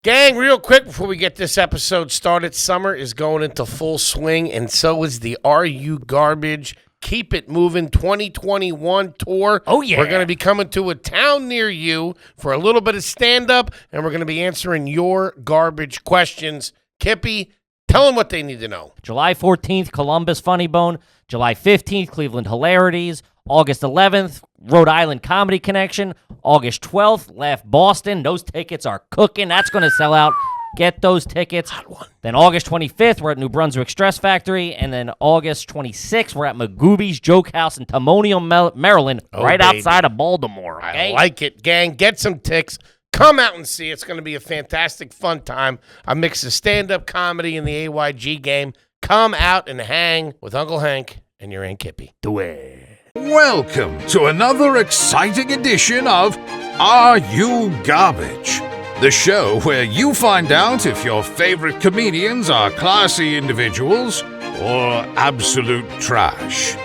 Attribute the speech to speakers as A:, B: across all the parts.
A: Gang, real quick before we get this episode started, summer is going into full swing, and so is the Are You Garbage Keep It Moving 2021 tour.
B: Oh, yeah.
A: We're going to be coming to a town near you for a little bit of stand-up, and we're going to be answering your garbage questions. Kippy, tell them what they need to know.
B: July 14th, Columbus Funny Bone. July 15th, Cleveland Hilarities. August 11th, Rhode Island Comedy Connection. August 12th, Laugh Boston. Those tickets are cooking. That's going to sell out. Get those tickets.
A: Hot one.
B: Then August 25th, we're at New Brunswick Stress Factory. And then August 26th, we're at Magooby's Joke House in Timonium, Maryland, right outside of Baltimore. Okay?
A: I like it, gang. Get some ticks. Come out and see. It's going to be a fantastic, fun time. A mix of stand-up comedy and the AYG game. Come out and hang with Uncle Hank and your Aunt Kippy.
B: Do it.
C: Welcome to another exciting edition of Are You Garbage? The show where you find out if your favorite comedians are classy individuals or absolute trash.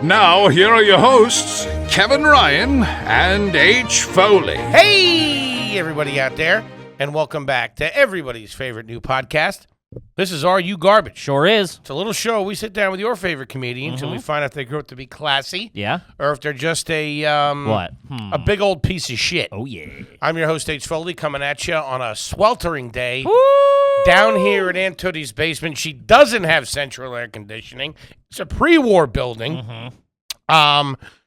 C: Now, here are your hosts, Kevin Ryan and H. Foley.
A: Hey, everybody out there, and welcome back to everybody's favorite new podcast. This is Are You Garbage?
B: Sure is.
A: It's a little show. We sit down with your favorite comedians, and we find out if they grew up to be classy,
B: Yeah?
A: or if they're just a
B: What?
A: a big old piece of shit.
B: Oh, yeah.
A: I'm your host, H. Foley, coming at you on a sweltering day
B: Woo!
A: down here at Aunt Tootie's basement. She doesn't have central air conditioning. It's a pre-war building.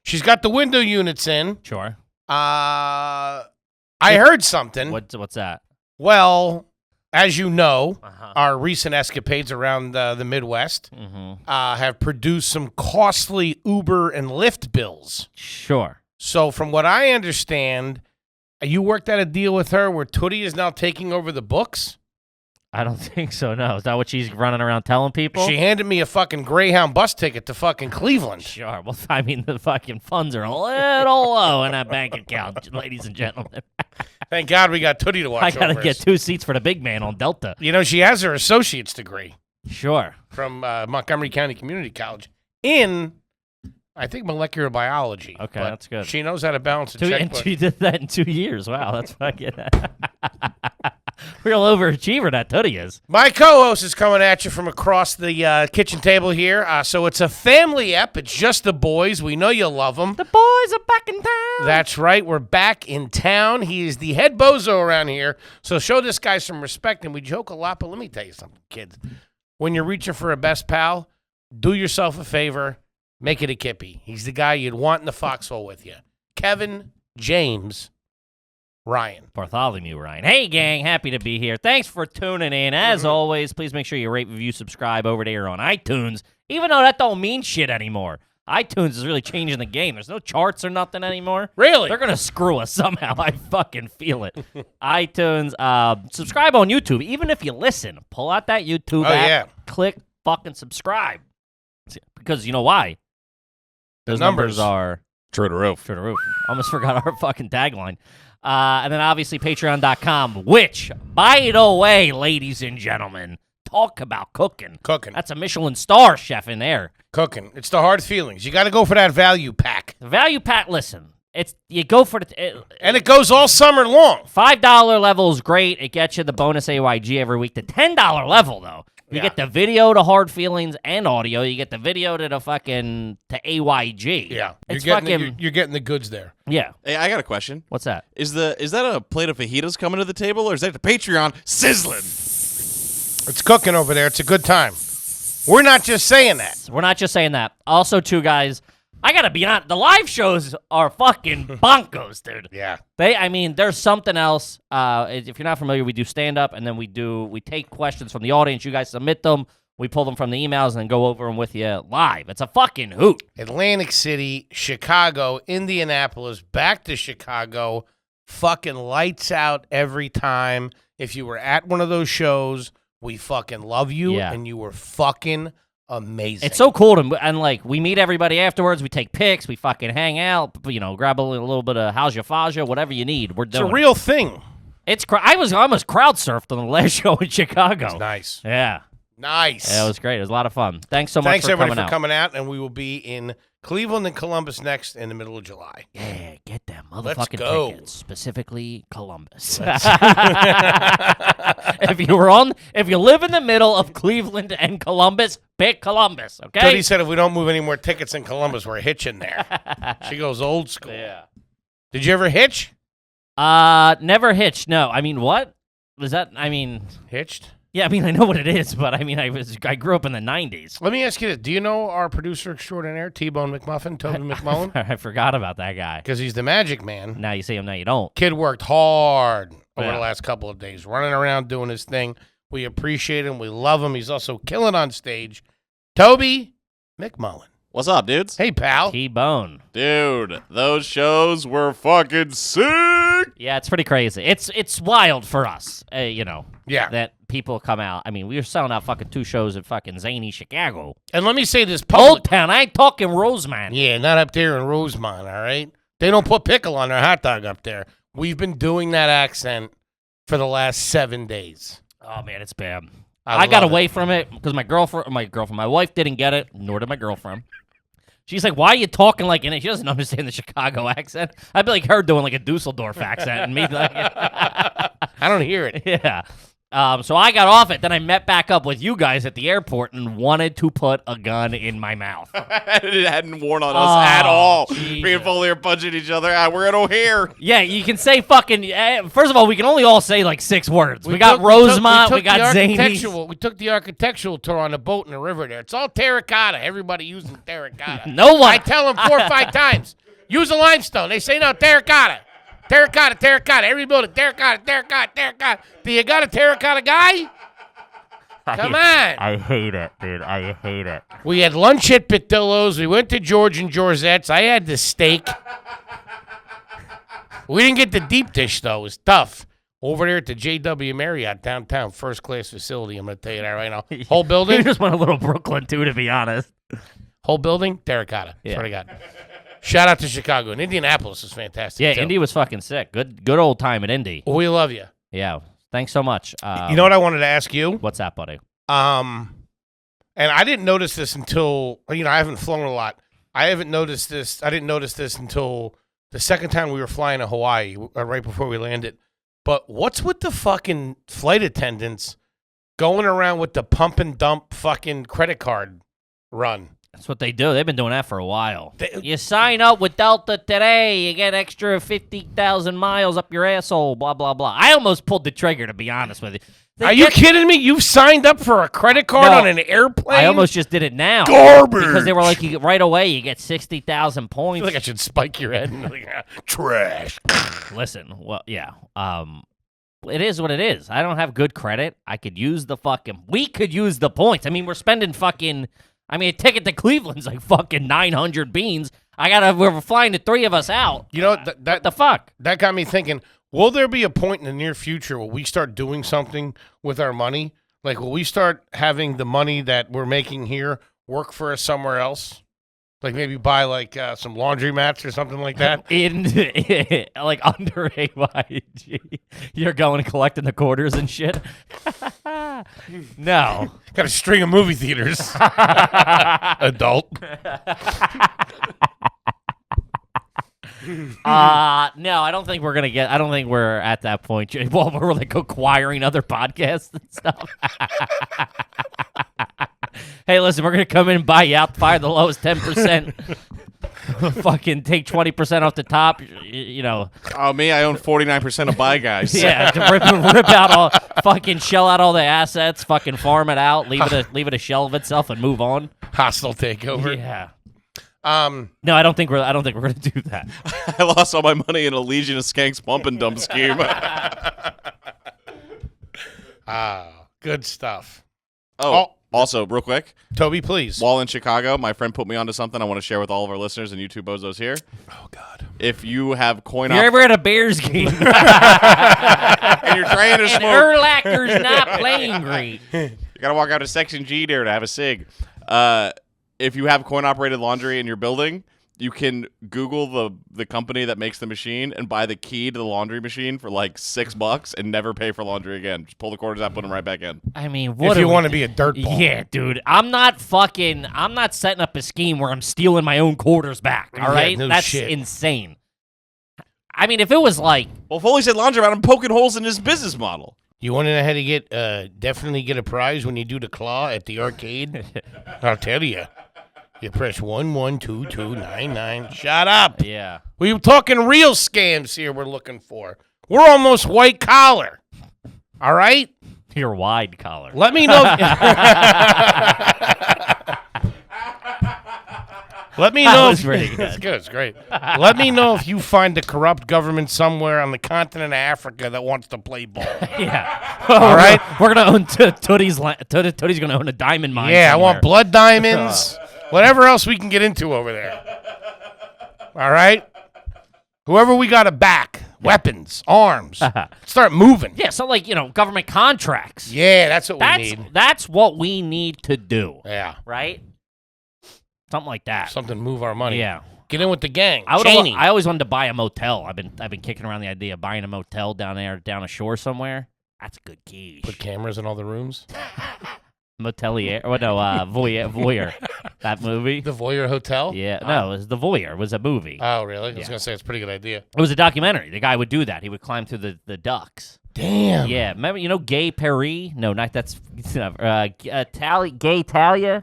A: She's got the window units in.
B: Sure.
A: I heard something.
B: What's that?
A: Well, as you know,
B: Uh-huh.
A: our recent escapades around the Midwest have produced some costly Uber and Lyft bills.
B: Sure.
A: So from what I understand, you worked out a deal with her where Tootie is now taking over the books?
B: I don't think so, no. Is that what she's running around telling people?
A: She handed me a fucking Greyhound bus ticket to fucking Cleveland.
B: Sure. Well, I mean, the fucking funds are a little low in that bank account, ladies and gentlemen.
A: Thank God we got Tootie to watch
B: I got to
A: over
B: get
A: us.
B: 2 seats for the big man on Delta.
A: You know, she has her associate's degree
B: Sure.
A: from Montgomery County Community College in, I think, molecular biology.
B: Okay,
A: But
B: that's good.
A: She knows how to balance a
B: And
A: checkbook.
B: she did that in 2 years. Wow, that's fucking real overachiever, that Tootie is.
A: My co-host is coming at you from across the kitchen table here. So it's a family ep. It's just the boys. We know you love them.
B: The boys are back in town.
A: That's right. We're back in town. He is the head bozo around here. So show this guy some respect. And we joke a lot, but let me tell you something, kids. When you're reaching for a best pal, do yourself a favor. Make it a Kippy. He's the guy you'd want in the foxhole with you. Kevin James Ryan.
B: Bartholomew Ryan. Hey, gang. Happy to be here. Thanks for tuning in. As always, please make sure you rate, review, subscribe over there on iTunes, even though that don't mean shit anymore. iTunes is really changing the game. There's no charts or nothing anymore.
A: Really?
B: They're going to screw us somehow. I fucking feel it. iTunes. Subscribe on YouTube. Even if you listen, pull out that YouTube app.
A: Yeah.
B: Click fucking subscribe. Because you know why? Those numbers are
D: Through the roof.
B: through the roof. Almost forgot our fucking tagline. And then obviously patreon.com, which, by the way, ladies and gentlemen, talk about cooking.
A: Cooking.
B: That's a Michelin star chef in there.
A: Cooking. It's the hard feelings. You got to go for that value pack.
B: The value pack, listen, you go for
A: And it goes all summer long.
B: $5 level is great. It gets you the bonus AYG every week. The $10 level, though, you get the video to Hard Feelings and audio. You get the video to the fucking to AYG.
A: Yeah.
B: It's
A: You're getting the goods there.
B: yeah.
D: Hey, I got a question.
B: What's that?
D: Is that a plate of fajitas coming to the table, or is that the Patreon sizzling?
A: It's cooking over there. It's a good time. We're not just saying that.
B: We're not just saying that. Also, too, guys, I gotta be honest. The live shows are fucking bonkos, dude.
A: Yeah.
B: There's something else. If you're not familiar, we do stand up, and then we take questions from the audience. You guys submit them. We pull them from the emails and then go over them with you live. It's a fucking hoot.
A: Atlantic City, Chicago, Indianapolis, back to Chicago. Fucking lights out every time. If you were at one of those shows, we fucking love you, and you were fucking amazing.
B: It's so cool and like we meet everybody afterwards. We take pics. We fucking hang out. Grab a little bit of how's your faja, whatever you need. We're doing.
A: It's a real thing.
B: I was almost crowd surfed on the last show in Chicago.
A: It's nice.
B: Yeah.
A: Nice.
B: Yeah, it was great. It was a lot of fun. Thanks so much for
A: everybody
B: coming
A: for
B: out.
A: coming out, and we will be in Cleveland and Columbus next in the middle of July.
B: Yeah, get them
A: Let's
B: motherfucking
A: go.
B: tickets. Specifically, Columbus.
A: Let's-
B: if you live in the middle of Cleveland and Columbus, pick Columbus, okay?
A: Jody said if we don't move any more tickets in Columbus, we're hitching there. She goes old school.
B: Yeah.
A: Did you ever hitch?
B: Never hitched. No, I mean, what was that? I mean,
A: Hitched?
B: yeah, I mean, I know what it is, but I mean, I grew up in the '90s.
A: Let me ask you this. Do you know our producer extraordinaire, T-Bone McMuffin, Toby McMullen?
B: I forgot about that guy.
A: Because he's the magic man.
B: Now you see him, now you don't.
A: Kid worked hard over
B: Yeah.
A: the last couple of days, running around doing his thing. We appreciate him. We love him. He's also killing on stage. Toby McMullen.
D: What's up, dudes?
A: Hey, pal.
B: T-Bone.
D: Dude, those shows were fucking sick.
B: Yeah, it's pretty crazy. It's wild for us,
A: Yeah.
B: that people come out. I mean, we were selling out fucking 2 shows in fucking zany Chicago.
A: And let me say this
B: Old
A: public.
B: Town. I ain't talking Rosemont.
A: Yeah, not up there in Rosemont, all right? They don't put pickle on their hot dog up there. We've been doing that accent for the last 7 days.
B: Oh man, it's bad.
A: I
B: I got
A: love it.
B: away from it because my wife didn't get it, nor did my girlfriend. She's like, "Why are you talking like in it?" She doesn't understand the Chicago accent. I'd be like her doing like a Dusseldorf accent, and me like,
A: I don't hear it.
B: yeah. So I got off it. Then I met back up with you guys at the airport and wanted to put a gun in my mouth.
D: It hadn't worn on us at all.
B: Jesus.
D: Me and Foley are punching each other. We're at O'Hare.
B: Yeah, you can say fucking. First of all, we can only all say like 6 words. We got Rosemont. We got Zanies.
A: We took the architectural tour on the boat in the river there. It's all terracotta. Everybody using terracotta.
B: No one.
A: I tell them 4 or 5 times. Use a limestone. They say no, terracotta. Terracotta, terracotta. Every building, terracotta, terracotta, terracotta. Do you got a terracotta guy? Come on.
B: I hate it, dude. I hate it.
A: We had lunch at Patillo's. We went to George and Georgette's. I had the steak. We didn't get the deep dish, though. It was tough. Over there at the JW Marriott downtown, first-class facility. I'm going to tell you that right now. Whole
B: You
A: building,
B: just went a little Brooklyn too, to be honest.
A: whole building, terracotta.
B: Yeah.
A: Swear to God. Shout out to Chicago. And Indianapolis is fantastic,
B: Yeah,
A: too.
B: Indy was fucking sick. Good old time at Indy.
A: We love you.
B: Yeah. Thanks so much.
A: You know what I wanted to ask you?
B: What's that, buddy?
A: And I didn't notice this until, I haven't flown a lot. I didn't notice this until the second time we were flying to Hawaii, right before we landed. But what's with the fucking flight attendants going around with the pump and dump fucking credit card run?
B: That's what they do. They've been doing that for a while. You sign up with Delta today, you get extra 50,000 miles up your asshole, blah, blah, blah. I almost pulled the trigger, to be honest with you.
A: Are you kidding me? You've signed up for a credit card
B: No,
A: on an airplane?
B: I almost just did it now.
A: Garbage.
B: Because they were like, right away, you get 60,000
A: I
B: points.
A: feel like I should spike your head and be like, trash.
B: Listen, well, yeah. It is what it is. I don't have good credit. I could use the we could use the points. I mean, we're spending a ticket to Cleveland's like fucking 900 beans. We're flying the 3 of us out.
A: You know,
B: What the fuck?
A: that got me thinking, will there be a point in the near future where we start doing something with our money? Like, will we start having the money that we're making here work for us somewhere else? Like maybe buy like some laundry mats or something like that?
B: Like under AYG. You're going and collecting the quarters and shit? No.
A: Got a string of movie theaters. Adult.
B: No, I don't think we're at that point. Well, we're like acquiring other podcasts and stuff. Hey, listen, we're going to come in and buy you out, fire the lowest 10%. Fucking take 20% off the top, you know.
D: Oh, me, I own 49% of Buy Guys.
B: Yeah, to rip out all, fucking shell out all the assets, fucking farm it out, leave it a shell of itself and move on.
A: Hostile takeover.
B: Yeah.
A: No,
B: I don't think we're gonna do that.
D: I lost all my money in a Legion of Skanks pump and dump scheme.
A: Good stuff.
D: Also, real quick,
A: Toby, please.
D: while in Chicago, my friend put me onto something I want to share with all of our listeners and you two bozos here.
A: Oh, God.
D: If you have coin
B: You're ever at a Bears game
D: and you're trying to
B: and
D: smoke,
B: Urlacher's not playing great.
D: you got to walk out to Section G there to have a cig. If you have coin-operated laundry in your building, you can Google the company that makes the machine and buy the key to the laundry machine for like $6 and never pay for laundry again. Just pull the quarters out, put them right back in.
B: I mean, what
A: If you want to be a dirtball.
B: Yeah, dude. I'm not setting up a scheme where I'm stealing my own quarters back, all
A: Yeah,
B: right?
A: no
B: That's
A: shit.
B: insane. I mean, if it was like...
D: Well, Foley said laundromat, I'm poking holes in his business model.
A: You want to know how to get definitely get a prize when you do the claw at the arcade? I'll tell you. You press 112299. Shut up.
B: Yeah.
A: We're talking real scams here we're looking for. We're almost white collar. All right?
B: Your wide collar.
A: Let me know. Let me know.
B: was pretty good.
A: It's good. It's great. Let me know if you find a corrupt government somewhere on the continent of Africa that wants to play ball.
B: Yeah.
A: All right?
B: We're going to own Tootie's Tootie's going to own a diamond mine
A: Yeah, I
B: somewhere.
A: want blood diamonds. Whatever else we can get into over there. All right? Whoever we got to back, weapons, arms, start moving.
B: Yeah, so like, government contracts.
A: Yeah, that's what we need.
B: That's what we need to do,
A: Yeah,
B: right? Something like that.
A: something to move our money.
B: Yeah.
A: Get in with the gang.
B: I
A: Cheney.
B: always wanted to buy a motel. I've been kicking around the idea of buying a motel down ashore somewhere. That's a good key.
A: Put cameras in all the rooms.
B: Motelier. Oh no, Voyeur. That movie.
A: The Voyeur Hotel?
B: Yeah, no, it was The Voyeur. It was a movie.
A: Oh, really? I was
B: Yeah.
A: going to say it's a pretty good idea.
B: It was a documentary. The guy would do that. He would climb through the ducts.
A: Damn.
B: Yeah, remember, Gay Paris? No, not that's Gay Talia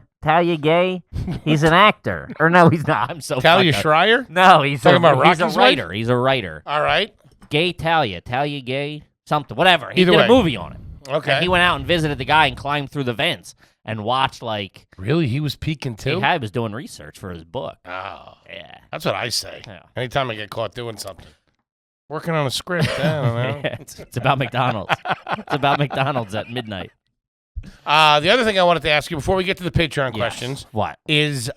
B: Gay. He's an actor, or no, he's not. I'm so
A: Talia
B: fucked up.
A: Schreier?
B: No, he's
A: Talking about
B: he's a
A: Rocky's
B: writer.
A: wife?
B: He's a writer.
A: All right.
B: Gay Talia Gay, something, whatever. He
A: Either
B: did
A: way.
B: a movie on it.
A: Okay.
B: And he went out and visited the guy and climbed through the vents and watched like
A: Really? He was peeking too?
B: he was doing research for his book.
A: Oh,
B: Yeah.
A: that's what I say.
B: Yeah.
A: Anytime I get caught doing something. Working on a script. I don't know.
B: It's about McDonald's. It's about McDonald's at midnight.
A: The other thing I wanted to ask you before we get to the Patreon
B: Yes.
A: questions
B: What?
A: is,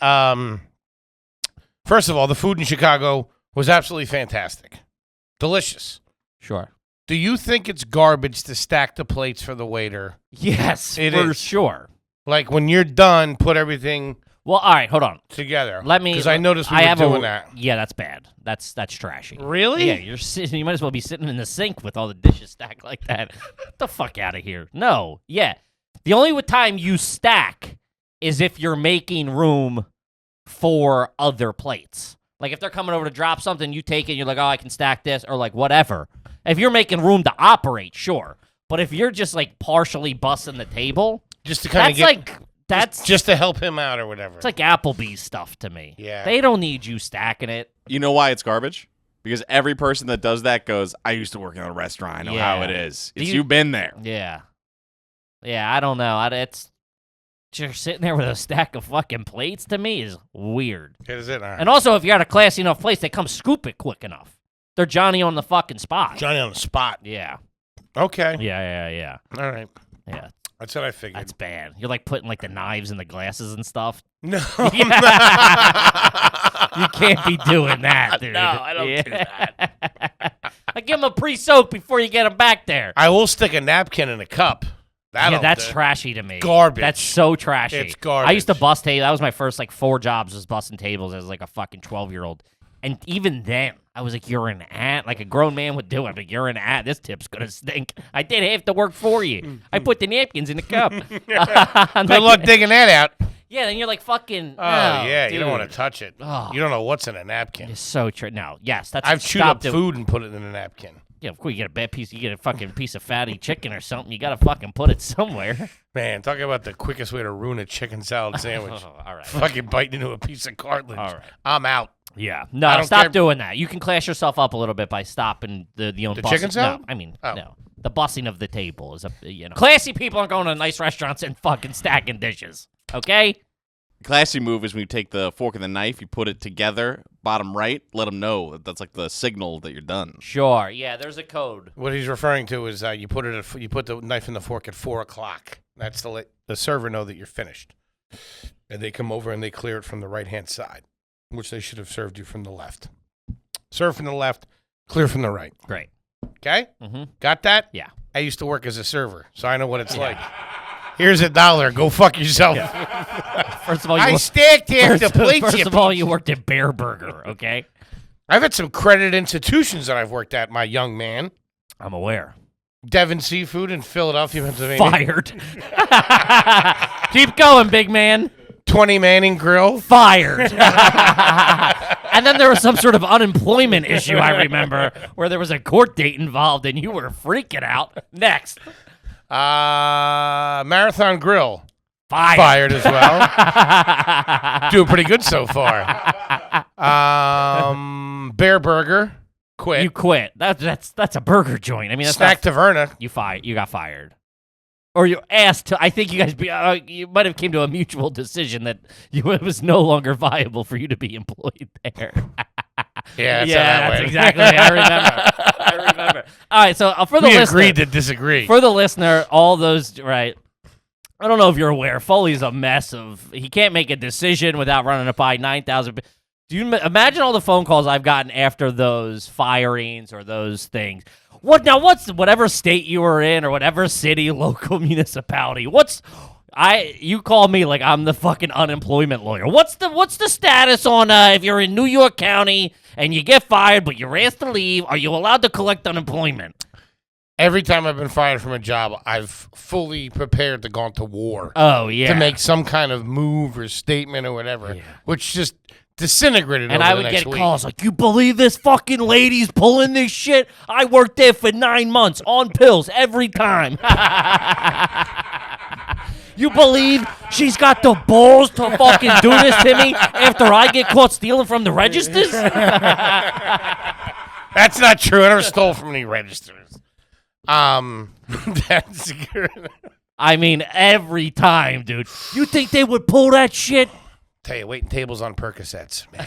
A: first of all, the food in Chicago was absolutely fantastic. Delicious.
B: Sure.
A: Do you think it's garbage to stack the plates for the waiter?
B: Yes,
A: It
B: for
A: is.
B: sure.
A: Like when you're done, put everything
B: Well, all right, hold on.
A: together.
B: Let me.
A: Because I noticed we
B: I
A: were
B: have
A: doing that.
B: Yeah, that's bad. That's trashy.
A: Really?
B: Yeah, you're sitting. You might as well be sitting in the sink with all the dishes stacked like that. Get the fuck out of here. No. Yeah. The only time you stack is if you're making room for other plates. Like if they're coming over to drop something, you take it. You're like, oh, I can stack this, or like whatever. If you're making room to operate, sure. But if you're just like partially bussing the table,
A: Just to kind of
B: that's
A: get.
B: like that's
A: Just to help him out or whatever.
B: it's like Applebee's stuff to me.
A: Yeah.
B: They don't need you stacking it.
D: You know why it's garbage? Because every person that does that goes, I used to work in a restaurant. I know how
B: Yeah.
D: it is.
B: Do
D: It's
B: you-
D: you've been there.
B: Yeah. Yeah, I don't know. It's just sitting there with a stack of fucking plates to me is weird.
A: Is it? All right.
B: And also, if you're at a classy enough place, they come scoop it quick enough. They're Johnny on the fucking spot.
A: Johnny on the spot.
B: Yeah.
A: Okay.
B: Yeah.
A: All right.
B: Yeah.
A: That's what I figured.
B: That's bad. You're like putting like the knives in the glasses and stuff.
A: No.
B: You can't be doing that, dude.
A: No, I don't do
B: that. I give them a pre-soak before you get them back there.
A: I will stick a napkin in a cup.
B: Yeah, that's trashy to me.
A: Garbage.
B: That's so trashy.
A: It's garbage.
B: I used to bust tables. That was my first like 4 jobs was busting tables as like a fucking 12-year-old. And even then, I was like, you're an at. Like a grown man would do it. Like, you're an at. This tip's going to stink. I did half the work for you. I put the napkins in the cup.
A: Good luck digging that out.
B: Yeah, then you're like fucking.
A: Oh, yeah. You don't
B: dude.
A: want to touch it.
B: Oh.
A: You don't know what's in a napkin.
B: It's so true. No, yes, that's.
A: I've chewed
B: stop
A: up
B: doing-
A: food and put it in a napkin.
B: Yeah, of course, you get a bad piece. You get a fucking piece of fatty chicken or something. You got to fucking put it somewhere.
A: Man, talk about the quickest way to ruin a chicken salad sandwich.
B: All right.
A: Fucking biting into a piece of cartilage.
B: All right.
A: I'm out.
B: Yeah.
A: I
B: No,
A: don't
B: stop
A: care-
B: doing that. You can class yourself up a little bit by stopping the
A: The chicken salad?
B: No, I mean,
A: Oh.
B: no. The bussing of the table is classy people aren't going to nice restaurants and fucking stacking dishes. Okay?
D: Classy move is when you take the fork and the knife, you put it together, bottom right, let them know that that's like the signal that you're done.
B: Sure. Yeah, there's a code.
A: What he's referring to is you put the knife and the fork at 4 o'clock. That's to let the server know that you're finished. And they come over and they clear it from the right-hand side, which they should have served you from the left. Serve from the left, clear from the right.
B: Great.
A: Okay?
B: Mm-hmm.
A: Got that?
B: Yeah.
A: I used to work as a server, so I know what it's like. Here's $1. Go fuck yourself.
B: First of all,
A: I stacked half the plates.
B: First of all, you worked at Bear Burger, okay?
A: I've had some credited institutions that I've worked at, my young man.
B: I'm aware.
A: Devon Seafood in Philadelphia, Pennsylvania.
B: Fired. Keep going, big man.
A: 20 Manning Grill.
B: Fired. And then there was some sort of unemployment issue, I remember, where there was a court date involved and you were freaking out. Next.
A: Marathon Grill.
B: Fired.
A: As well. Doing pretty good so far. Bear Burger. Quit.
B: You quit. That's a burger joint. I mean, that's
A: Snack Taverna.
B: You got fired. Or you asked to, I think you guys, you might have came to a mutual decision that it was no longer viable for you to be employed there.
A: Yeah,
B: that's exactly. I remember. All right, so for the
A: we
B: listener,
A: agreed to disagree.
B: For the listener, all those right. I don't know if you're aware. Foley's a mess of. He can't make a decision without running it by 9,000. Do you imagine all the phone calls I've gotten after those firings or those things? What's whatever state you were in or whatever city, local municipality? You call me like I'm the fucking unemployment lawyer. What's the status on if you're in New York County and you get fired but you're asked to leave? Are you allowed to collect unemployment?
A: Every time I've been fired from a job, I've fully prepared to go into war.
B: Oh yeah,
A: to make some kind of move or statement or whatever, which just disintegrated.
B: And
A: over
B: I
A: the
B: would
A: next
B: get
A: week.
B: calls like, "You believe this fucking lady's pulling this shit? I worked there for 9 months on pills every time." You believe she's got the balls to fucking do this to me after I get caught stealing from the registers?
A: That's not true. I never stole from any registers. That's good.
B: I mean, every time, dude. You think they would pull that shit?
A: Tell you, waiting tables on Percocets, man.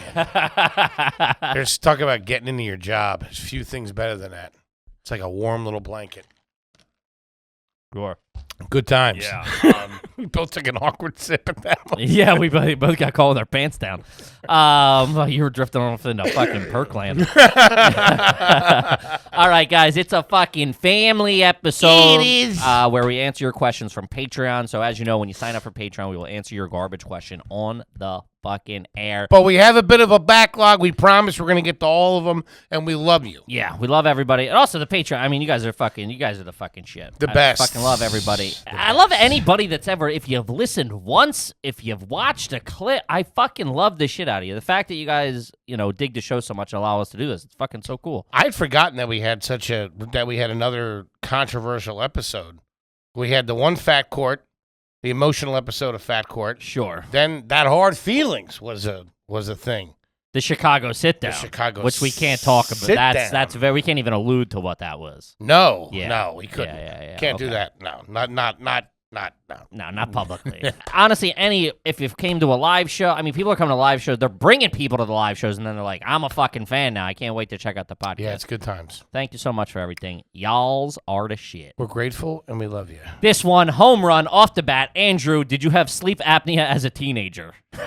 A: There's talk about getting into your job. There's few things better than that. It's like a warm little blanket.
B: Sure.
A: Good times.
B: Yeah.
A: We both took an awkward sip at that one.
B: Yeah, we both got caught with our pants down. You were drifting off into fucking Perkland. All right, guys, it's a fucking family episode.
A: It is.
B: Where we answer your questions from Patreon. So as you know, when you sign up for Patreon, we will answer your garbage question on the fucking air.
A: But we have a bit of a backlog. We promise we're going to get to all of them, and we love you.
B: Yeah, we love everybody. And also the Patreon. I mean, you guys are the fucking shit.
A: The best.
B: I fucking love everybody. I love anybody that's ever, if you've listened once, if you've watched a clip, I fucking love the shit out of you. The fact that you guys, dig the show so much and allow us to do this, it's fucking so cool.
A: I'd forgotten that we had another controversial episode. We had the one Fat Court, the emotional episode of Fat Court.
B: Sure.
A: Then that Hard Feelings was a thing.
B: The Chicago sit down. Which we can't talk about. That's very, we can't even allude to what that was.
A: No.
B: Yeah.
A: No, we couldn't.
B: Yeah.
A: Can't do that. No.
B: No, not publicly. Honestly, if you came to a live show, I mean, people are coming to live shows. They're bringing people to the live shows, and then they're like, "I'm a fucking fan now. I can't wait to check out the podcast."
A: Yeah, it's good times.
B: Thank you so much for everything. Y'all's are the shit.
A: We're grateful and we love you.
B: This one, home run off the bat. Andrew, did you have sleep apnea as a teenager?
A: How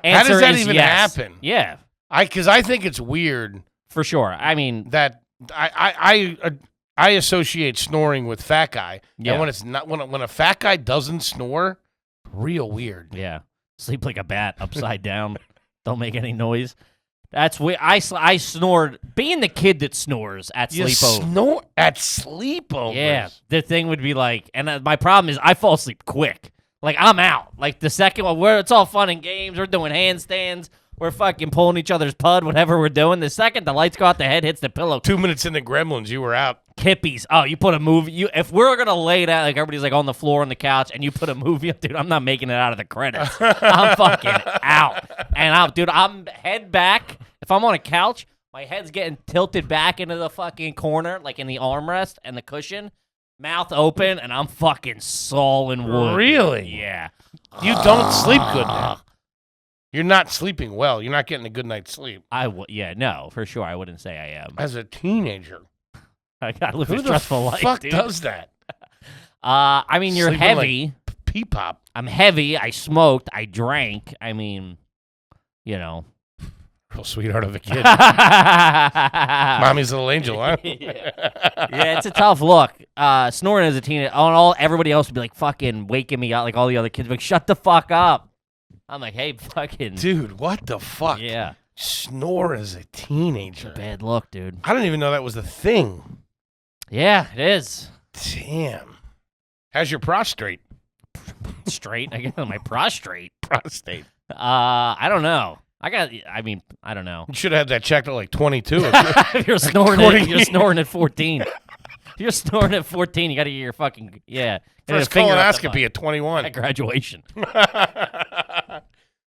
A: does that even happen?
B: Yeah,
A: Because I think it's weird
B: for sure. I mean,
A: that I associate snoring with fat guy.
B: Yeah.
A: And when it's not, when a fat guy doesn't snore, real weird.
B: yeah, sleep like a bat, upside down. Don't make any noise. That's weird. I snored. Being the kid that snores at
A: You
B: sleepover.
A: snore at sleepovers.
B: Yeah, the thing would be like, and my problem is I fall asleep quick. Like, I'm out. Like, the second one, where it's all fun and games, we're doing handstands, we're fucking pulling each other's pud, whatever we're doing. The second the lights go out, the head hits the pillow.
A: 2 minutes in the Gremlins, you were out.
B: Kippies. Oh, you put a movie. If we're going to lay down, like, everybody's, like, on the floor on the couch, and you put a movie up, dude, I'm not making it out of the credits. I'm fucking out. And I'm head back. If I'm on a couch, my head's getting tilted back into the fucking corner, like in the armrest and the cushion. Mouth open, and I'm fucking sawing wood.
A: Really?
B: Yeah.
A: You don't sleep good now. You're not sleeping well. You're not getting a good night's sleep.
B: Yeah, no, for sure. I wouldn't say I am.
A: As a teenager.
B: I gotta live a
A: Who the
B: stressful life,
A: fuck
B: dude.
A: does that?
B: I mean, you're
A: Sleeping
B: heavy.
A: like P-pop.
B: I'm heavy. I smoked. I drank. I mean,
A: typical sweetheart of a kid. Mommy's little angel, huh?
B: Yeah, it's a tough look. Snoring as a teenager, everybody else would be like fucking waking me up, like all the other kids would be like, shut the fuck up. I'm like, hey, fucking.
A: Dude, what the fuck?
B: Yeah.
A: Snore as a teenager.
B: Bad look, dude.
A: I didn't even know that was the thing.
B: Yeah, it is.
A: Damn. How's your prostate?
B: Straight. I guess my prostate.
A: Prostate.
B: I don't know. I don't know.
A: You should have had that checked at like 22.
B: If you're snoring at 14. If you're snoring at 14, you got to get your fucking, yeah.
A: First colonoscopy at 21.
B: At graduation.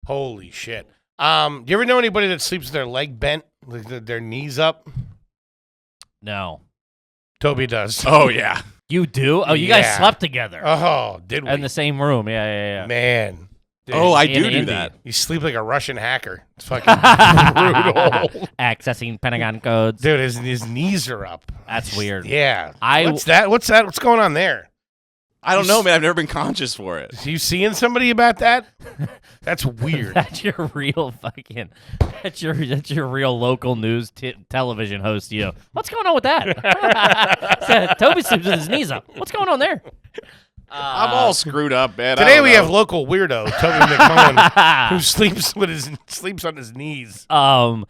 A: Holy shit. Do you ever know anybody that sleeps with their leg bent, like their knees up?
B: No.
A: Toby does.
D: Oh, yeah.
B: You do? Oh, you guys
A: Yeah.
B: slept together.
A: Oh, did we?
B: In the same room. Yeah.
A: Man. Dude,
D: Oh, I
B: in
D: do
B: Indy.
D: that.
A: you sleep like a Russian hacker. It's fucking brutal.
B: Accessing Pentagon codes.
A: Dude, his knees are up.
B: That's weird.
A: Yeah.
B: I-
A: What's that? What's that? What's going on there?
D: I don't know, man. I've never been conscious for it.
A: You seeing somebody about that? That's weird.
B: That's your real fucking. That's your real local news television host. You. What's going on with that? Toby sleeps with his knees up. What's going on there?
D: I'm all screwed up, man.
A: Today we have local weirdo Toby McMullen who sleeps on his knees.
B: I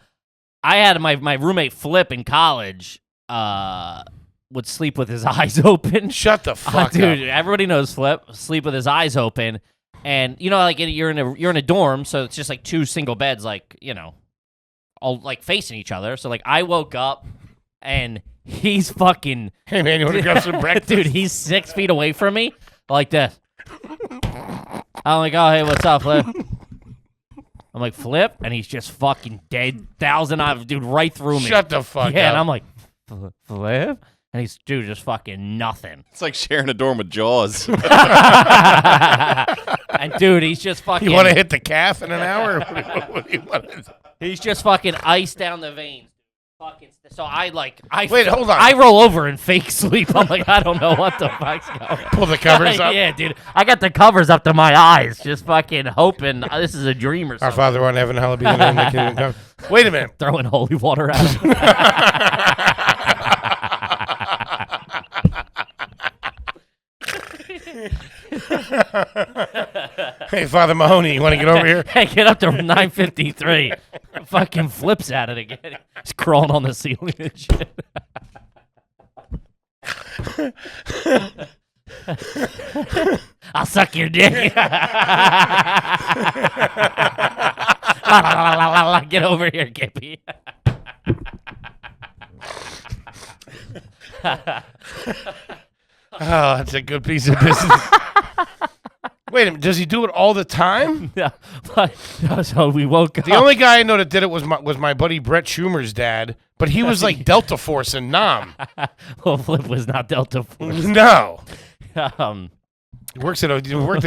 B: had my roommate Flip in college. Would sleep with his eyes open.
A: Shut the fuck
B: dude,
A: up.
B: everybody knows Flip. Sleep with his eyes open. And you know, like you're in a dorm, so it's just like two single beds, like, you know, all like facing each other. So like I woke up and he's fucking
A: Hey man, you want to grab some breakfast?
B: dude, he's 6 feet away from me. Like this. I'm like, oh hey, what's up, Flip? I'm like, Flip, and he's just fucking dead, 1,000 eyes, dude, right through me.
A: Shut the fuck
B: Yeah,
A: up.
B: and I'm like, Flip? And he's, dude, just fucking nothing.
D: It's like sharing a dorm with Jaws.
B: And dude, he's just fucking.
A: You want to hit the calf in an hour? What do you want to-
B: He's just fucking ice down the veins. Fucking. So
A: Wait, hold on.
B: I roll over and fake sleep. I'm like, I don't know what the fuck's going on.
A: Pull the covers up.
B: Yeah, dude. I got the covers up to my eyes, just fucking hoping this is a dream or
A: Our
B: something.
A: Father who art in heaven, hallowed be thy name. Thy kingdom come. Wait a minute.
B: Throwing holy water at him.
A: Hey, Father Mahoney, you want to get over here?
B: Hey, get up to 9:53. Fucking flips at it again. He's crawling on the ceiling and shit. I'll suck your dick. Get over here, Kippy.
A: Oh, that's a good piece of business. Wait a minute, does he do it all the time?
B: Yeah, but so we woke up.
A: The only guy I know that did it was my buddy Brett Schumer's dad, but he was like Delta Force in Nam.
B: Well, Flip was not Delta Force.
A: No.
B: Um,
A: He worked at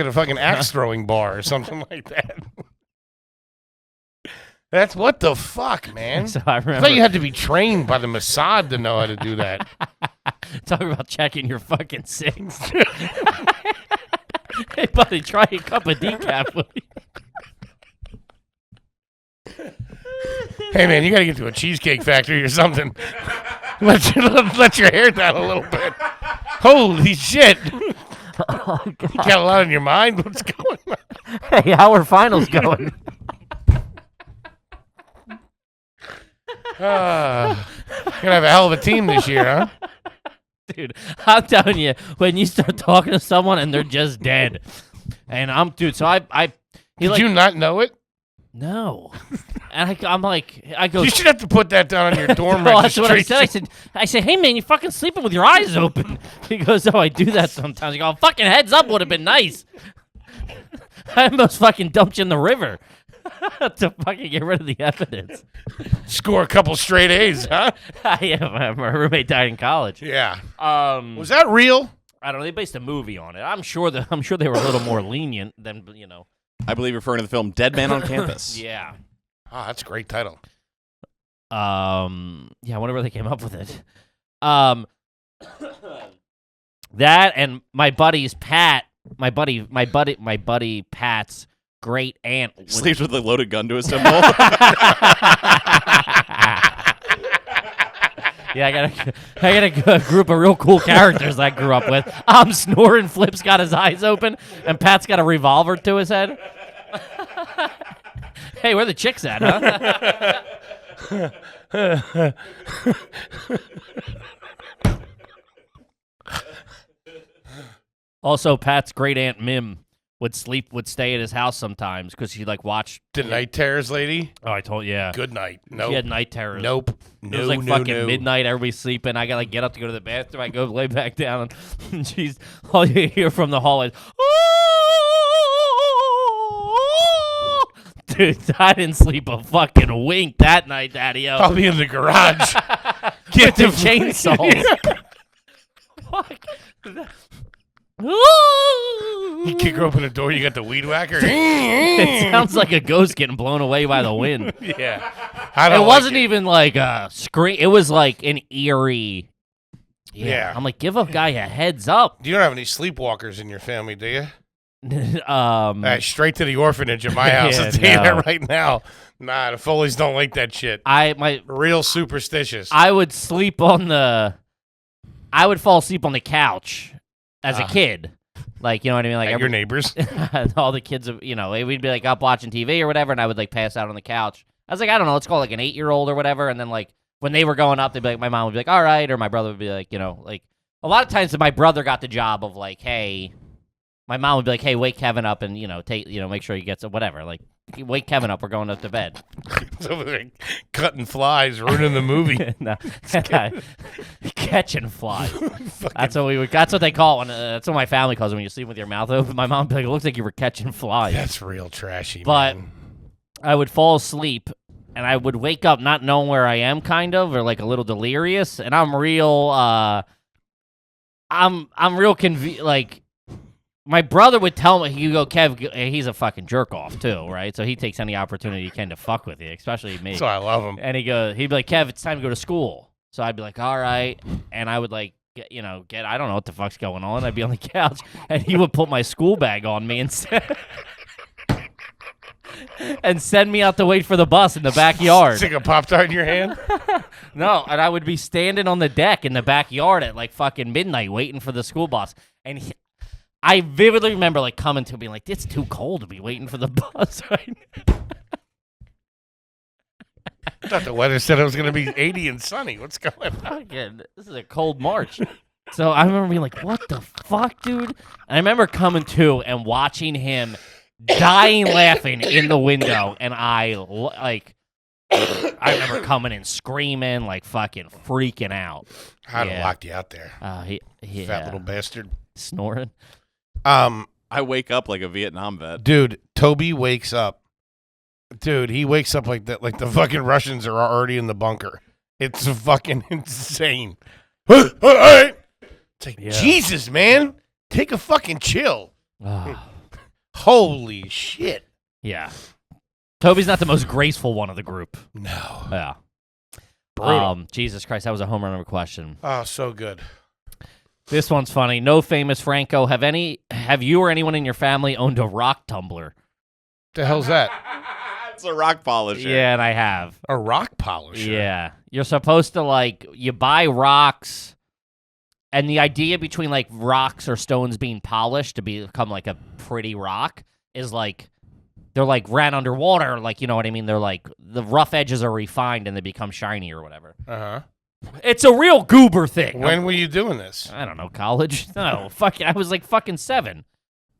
A: a fucking axe throwing bar or something like that. That's what the fuck, man.
B: so I
A: I
B: remember
A: thought you had to be trained by the Mossad to know how to do that.
B: talking about checking your fucking six. Hey, buddy, try a cup of decaf with me.
A: Hey, man, you got to get to a cheesecake factory or something. Let your hair down a little bit. Holy shit.
B: Oh,
A: You got a lot on your mind? What's going on?
B: hey, how are finals going?
A: Gonna have a hell of a team this year, huh?
B: Dude, I'm telling you, when you start talking to someone and they're just dead, and dude, so
A: Did you not know it?
B: No, and I'm like, I go.
A: You should have to put that down on your dorm
B: Well, that's what I
A: registration.
B: said. I said, hey man, you're fucking sleeping with your eyes open. He goes, oh, I do that sometimes. I go, fucking heads up would have been nice. I almost fucking dumped you in the river to fucking get rid of the evidence.
A: Score a couple straight A's, huh?
B: Yeah, my roommate died in college.
A: Yeah.
B: Was
A: Was that real?
B: I don't know. They based a movie on it. I'm sure they were a little more lenient than
D: I believe you're referring to the film Dead Man on Campus.
B: Yeah.
A: Oh, that's a great title.
B: Yeah, I wonder where they came up with it. That and my buddy Pat's great aunt
D: Sleeps with a loaded gun to his temple.
B: Yeah, I got a group of real cool characters I grew up with. I'm snoring, Flip's got his eyes open, and Pat's got a revolver to his head. Hey, where the chicks at, huh? Also, Pat's great aunt Mim would stay at his house sometimes because she watched
A: The night terrors lady.
B: Oh, I told yeah.
A: Good night.
B: She
A: Nope.
B: had night terrors.
A: Nope.
B: It was fucking midnight. Everybody's sleeping. I gotta get up to go to the bathroom. I go lay back down, and she's all you hear from the hallway. Dude, I didn't sleep a fucking wink that night, Daddy-O.
A: I'll be in the garage.
B: Get the chainsaws. Fuck.
A: You kick open the door, you got the weed whacker.
B: It sounds like a ghost getting blown away by the wind.
A: Yeah.
B: It wasn't even like a scream. It was like an eerie.
A: Yeah.
B: I'm like, give a guy a heads up.
A: You don't have any sleepwalkers in your family, do you?
B: Um,
A: Straight to the orphanage at my house.
B: Yeah,
A: I'll tell you
B: no.
A: that right now. Nah, the Foleys don't like that shit. Real superstitious.
B: I would fall asleep on the couch as a kid. Like, you know what I mean? Like
A: your neighbors.
B: all the kids, we'd be up watching TV or whatever, and I would pass out on the couch. I was like, I don't know, let's call it an 8-year-old or whatever. And then when they were going up, they'd be my mom would be all right, or my brother would be a lot of times my brother got the job of hey, my mom would be hey, wake Kevin up and make sure he gets whatever. Wake Kevin up, we're going up to bed.
A: It's over there cutting flies, ruining the movie.
B: No. Catching flies. That's what they call it. That's what my family calls it when you sleep with your mouth open. My mom would be it looks like you were catching flies.
A: That's real trashy,
B: but
A: man.
B: I would fall asleep and I would wake up not knowing where I am, kind of, or a little delirious, and I'm real my brother would tell me, you go, Kev, he's a fucking jerk off too, right? So he takes any opportunity he can to fuck with you, especially me.
A: So I love him.
B: And he'd be like, Kev, it's time to go to school. So I'd be like, all right. And I would I don't know what the fuck's going on. I'd be on the couch and he would put my school bag on me and send me out to wait for the bus in the backyard.
A: Stick a Pop-Tart in your hand?
B: No, and I would be standing on the deck in the backyard at fucking midnight waiting for the school bus. And I vividly remember coming to being it's too cold to be waiting for the bus right now.
A: I thought the weather said it was going to be 80 and sunny. What's going on?
B: Fucking, this is a cold March. So I remember being what the fuck, dude? And I remember coming to and watching him dying laughing in the window, and I remember coming and screaming, fucking freaking out.
A: I'd have locked you out there.
B: He
A: Fat little bastard.
B: Snoring.
D: I wake up like a Vietnam vet.
A: Dude, Toby wakes up. Dude, he wakes up like that. Like the fucking Russians are already in the bunker. It's fucking insane. All right. It's Jesus, man. Take a fucking chill. Holy shit.
B: Yeah. Toby's not the most graceful one of the group.
A: No.
B: Yeah.
A: Brutal.
B: Jesus Christ, that was a home run of a question.
A: Oh, so good.
B: This one's funny. No famous Franco. Have you or anyone in your family owned a rock tumbler?
A: The hell's that?
D: It's a rock polisher.
B: Yeah, and I have.
A: A rock polisher?
B: Yeah. You're supposed to, you buy rocks, and the idea between, rocks or stones being polished to become, a pretty rock is, they're, ran underwater, you know what I mean? They're, the rough edges are refined and they become shiny or whatever.
A: Uh-huh.
B: It's a real goober thing.
A: When were you doing this?
B: I don't know, college? No, I was, fucking 7.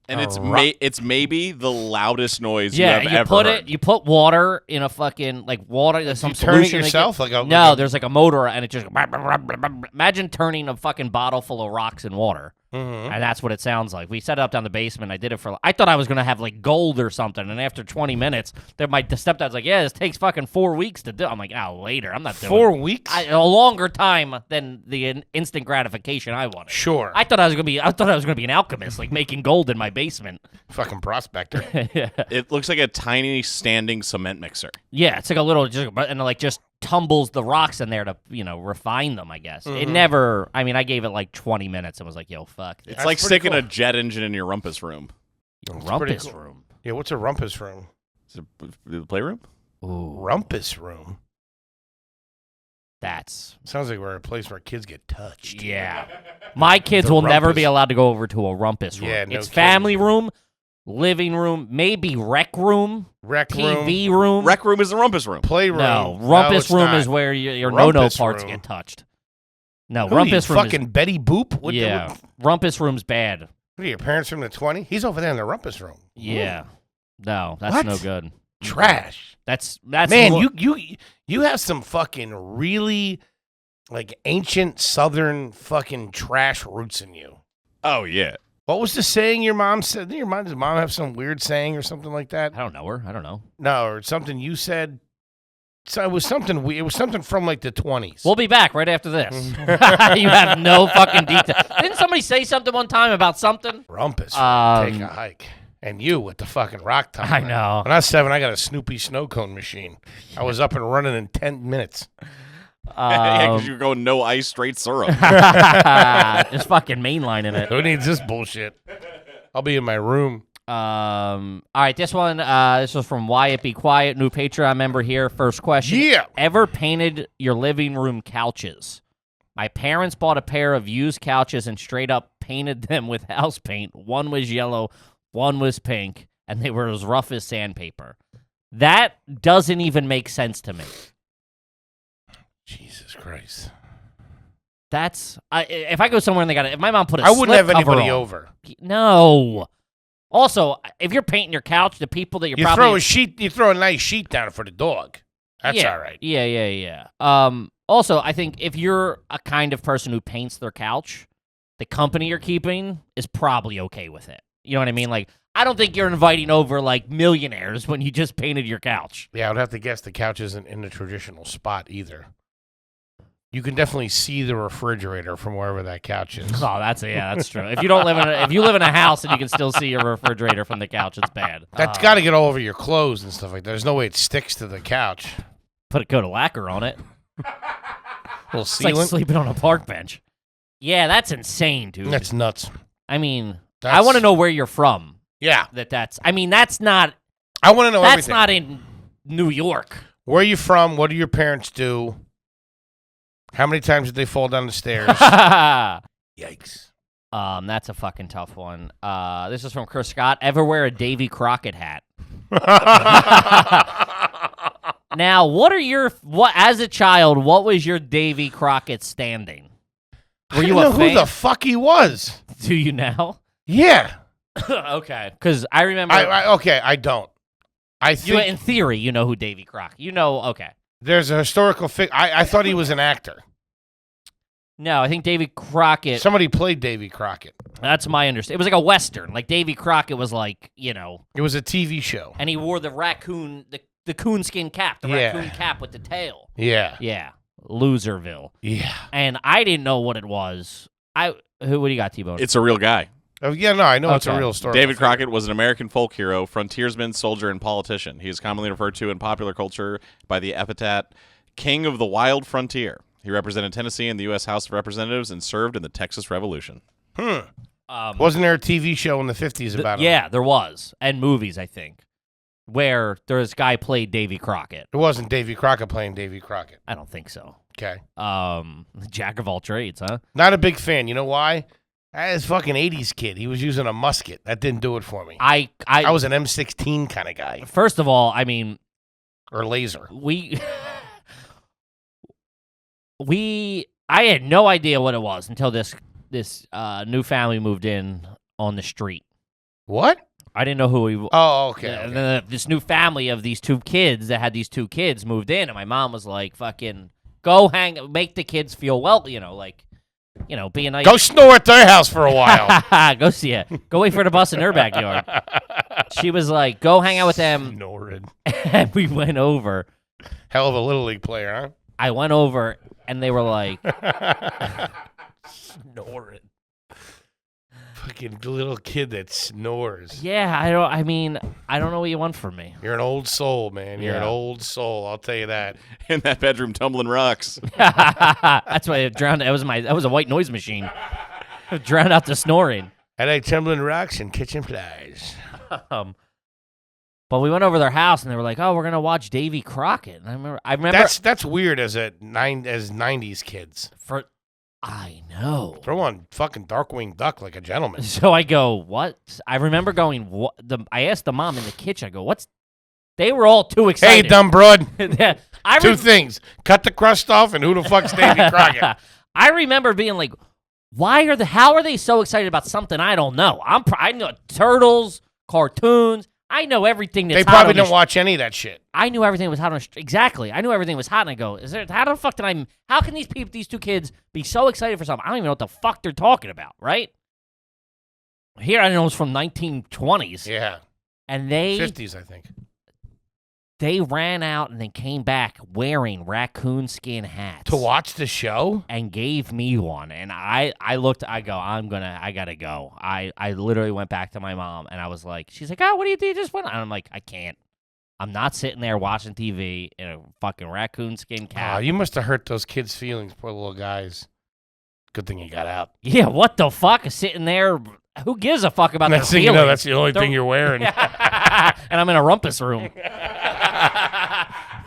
D: And it's maybe the loudest noise
B: Yeah,
D: you have ever heard.
B: You put water in a fucking water. There's some
A: you turn it
B: solution.
A: yourself?
B: There's a motor, and it just imagine turning a fucking bottle full of rocks in water, and that's what it sounds like. We set it up down the basement. I did it I thought I was gonna have gold or something, and after 20 minutes, my stepdad's like, "Yeah, this takes fucking 4 weeks to do." I'm like, "Oh, later. I'm not doing
A: 4 weeks.
B: a longer time than the instant gratification I wanted."
A: Sure.
B: I thought I was gonna be an alchemist, making gold in my basement.
A: Fucking prospector.
B: Yeah.
D: It looks like a tiny standing cement mixer.
B: Yeah, it's a little, just tumbles the rocks in there to, refine them, I guess. It never, I gave it 20 minutes and was like, yo, fuck.
D: It's like sticking a jet engine in your rumpus room.
B: Rumpus room.
A: Yeah, what's a rumpus room?
D: Is it the playroom?
B: Ooh,
A: Rumpus room?
B: that's
A: Sounds like we're a place where kids get touched.
B: yeah. My kids
A: The
B: will never be
A: rumpus.
B: allowed to go over to a rumpus room.
A: Yeah, no
B: it's
A: kidding.
B: family room, living room, maybe rec room,
A: Rec room,
B: TV room.
D: Rec room is the rumpus room.
A: playroom.
B: No, rumpus
A: it's
B: room
A: not.
B: is where your no-no
A: Rumpus
B: parts
A: room.
B: get touched. No,
A: Who are you,
B: rumpus room
A: fucking Betty Boop? What
B: is yeah. Rumpus room's bad.
A: What are your parents from the 20? He's over there in the rumpus room.
B: Yeah. No, that's
A: What?
B: no good.
A: Trash.
B: That's
A: Man,
B: more-
A: you have some fucking really like ancient southern fucking trash roots in you.
D: Oh yeah.
A: What was the saying your mom said? Did your mom have some weird saying or something like that?
B: I don't know her. I don't know.
A: No, or something you said. So it was something weird. It was something from like the 20s.
B: We'll be back right after this. You have no fucking detail. Didn't somebody say something one time about something?
A: Rumpus. Take
B: Um,
A: a hike. And you with the fucking rock tumbler.
B: I know.
A: When I was 7, I got a Snoopy snow cone machine. I was up and running in 10 minutes.
D: Yeah, because you're going no ice, straight syrup.
B: Just fucking mainlining it.
A: Who needs this bullshit? I'll be in my room.
B: All right, this one, this was from Wyatt Be Quiet, new Patreon member here. First question.
A: Yeah.
B: Ever painted your living room couches? My parents bought a pair of used couches and straight up painted them with house paint. One was yellow, one was pink, and they were as rough as sandpaper. That doesn't even make sense to me.
A: Jesus Christ.
B: That's if I go somewhere and they got it. If my mom put a
A: I wouldn't
B: slip
A: have
B: cover
A: anybody
B: on-
A: over.
B: No. Also, if you're painting your couch, the people that you're
A: You
B: probably
A: throw a nice sheet down for the dog. That's
B: yeah,
A: all right.
B: Yeah. Also, I think if you're a kind of person who paints their couch, the company you're keeping is probably okay with it. You know what I mean? Like, I don't think you're inviting over like millionaires when you just painted your couch.
A: Yeah, I would have to guess the couch isn't in the traditional spot either. You can definitely see the refrigerator from wherever that couch is.
B: Oh, that's true. If you don't live in if you live in a house and you can still see your refrigerator from the couch, it's bad.
A: That's got to get all over your clothes and stuff like that. There's no way it sticks to the couch.
B: Put a coat of lacquer on it.
A: Little
B: It's like
A: sealant.
B: sleeping on a park bench. Yeah, that's insane, dude.
A: That's nuts.
B: I mean, I
A: That's-
B: want to know where you're from.
A: Yeah,
B: That's not
A: I want to know
B: that's
A: everything.
B: not in New York.
A: Where are you from? What do your parents do? How many times did they fall down the stairs? Yikes.
B: That's a fucking tough one. This is from Chris Scott. Ever wear a Davy Crockett hat? Now, what as a child, what was your Davy Crockett standing? Were you
A: I
B: a
A: didn't know
B: fan?
A: who the fuck he was.
B: Do you now?
A: Yeah.
B: Okay, because I remember
A: I don't. I
B: you
A: think
B: in theory you know who Davy Crockett. You know, okay.
A: there's a historical figure. I thought he was an actor.
B: No, I think Davy Crockett.
A: Somebody played Davy Crockett.
B: That's my understanding. It was like a western. Like Davy Crockett was like,
A: It was a TV show.
B: and he wore the raccoon, the coonskin cap, the
A: Yeah.
B: raccoon cap with the tail.
A: Yeah.
B: Yeah, Loserville.
A: Yeah.
B: And I didn't know what it was. What do you got, T-Bone?
D: It's a real guy.
A: Oh, yeah, no, I know it's a
B: Okay.
A: real story.
D: David Crockett was an American folk hero, frontiersman, soldier, and politician. He is commonly referred to in popular culture by the epithet King of the Wild Frontier. He represented Tennessee in the U.S. House of Representatives and served in the Texas Revolution.
A: Wasn't there a TV show in the 50s about him?
B: Yeah, there was. And movies, I think, where this guy played Davy Crockett.
A: It wasn't Davy Crockett playing Davy Crockett.
B: I don't think so.
A: Okay.
B: Jack of all trades, huh?
A: Not a big fan. You know why? I was fucking 80s kid. He was using a musket. That didn't do it for me.
B: I
A: was an M16 kind of guy.
B: First of all, I mean,
A: Or laser.
B: I had no idea what it was until this new family moved in on the street.
A: What?
B: I didn't know who he was.
A: Oh, okay.
B: And
A: okay.
B: then this new family of these two kids that had these two kids moved in, and my mom was like, fucking, go make the kids feel well, be a nice.
A: Go snore at their house for a while.
B: Go see it. Go wait for the bus in her backyard. She was like, go hang out with them.
A: Snoring.
B: And we went over.
A: Hell of a Little League player, huh?
B: I went over, and they were like,
A: Snoring. Fucking little kid that snores.
B: yeah, I don't know what you want from me.
A: You're an old soul, man. You're an
B: Yeah.
A: old soul. I'll tell you that.
D: In that bedroom, tumbling rocks.
B: That's why it drowned. That was a white noise machine. Drowned out the snoring.
A: I like tumbling rocks and catching flies.
B: But we went over to their house and they were like, "Oh, we're gonna watch Davy Crockett." And I remember
A: That's weird as 90s kids.
B: I know.
A: Throw on fucking Darkwing Duck like a gentleman.
B: So I go, "What?" I remember going. I asked the mom in the kitchen. I go, "What's?" They were all too
A: Hey,
B: excited.
A: dumb broad.
B: Two
A: things: cut the crust off, and who the fuck's Davy Crockett?
B: I remember being like, how are they so excited about something I don't know? I know turtles, cartoons. I know everything that's
A: They
B: hot
A: probably
B: on the
A: don't watch any of that shit.
B: I knew everything was hot on exactly. I knew everything was hot, and I go, how can these two kids be so excited for something? I don't even know what the fuck they're talking about, right? Here I know it's from 1920s.
A: Yeah.
B: And
A: 50s, I think.
B: They ran out and then came back wearing raccoon skin hats.
A: To watch the show?
B: And gave me one. And I looked, I gotta go. I literally went back to my mom and I was like, she's like, "Oh, what do you do? You just went?" And I'm like, I can't. I'm not sitting there watching TV in a fucking raccoon skin cap.
A: Oh, you must have hurt those kids' feelings, poor little guys. Good thing you got out.
B: Yeah, what the fuck? Sitting there, who gives a fuck about
A: Next
B: their
A: thing you
B: feelings?
A: know, that's the only thing you're wearing.
B: And I'm in a rumpus room.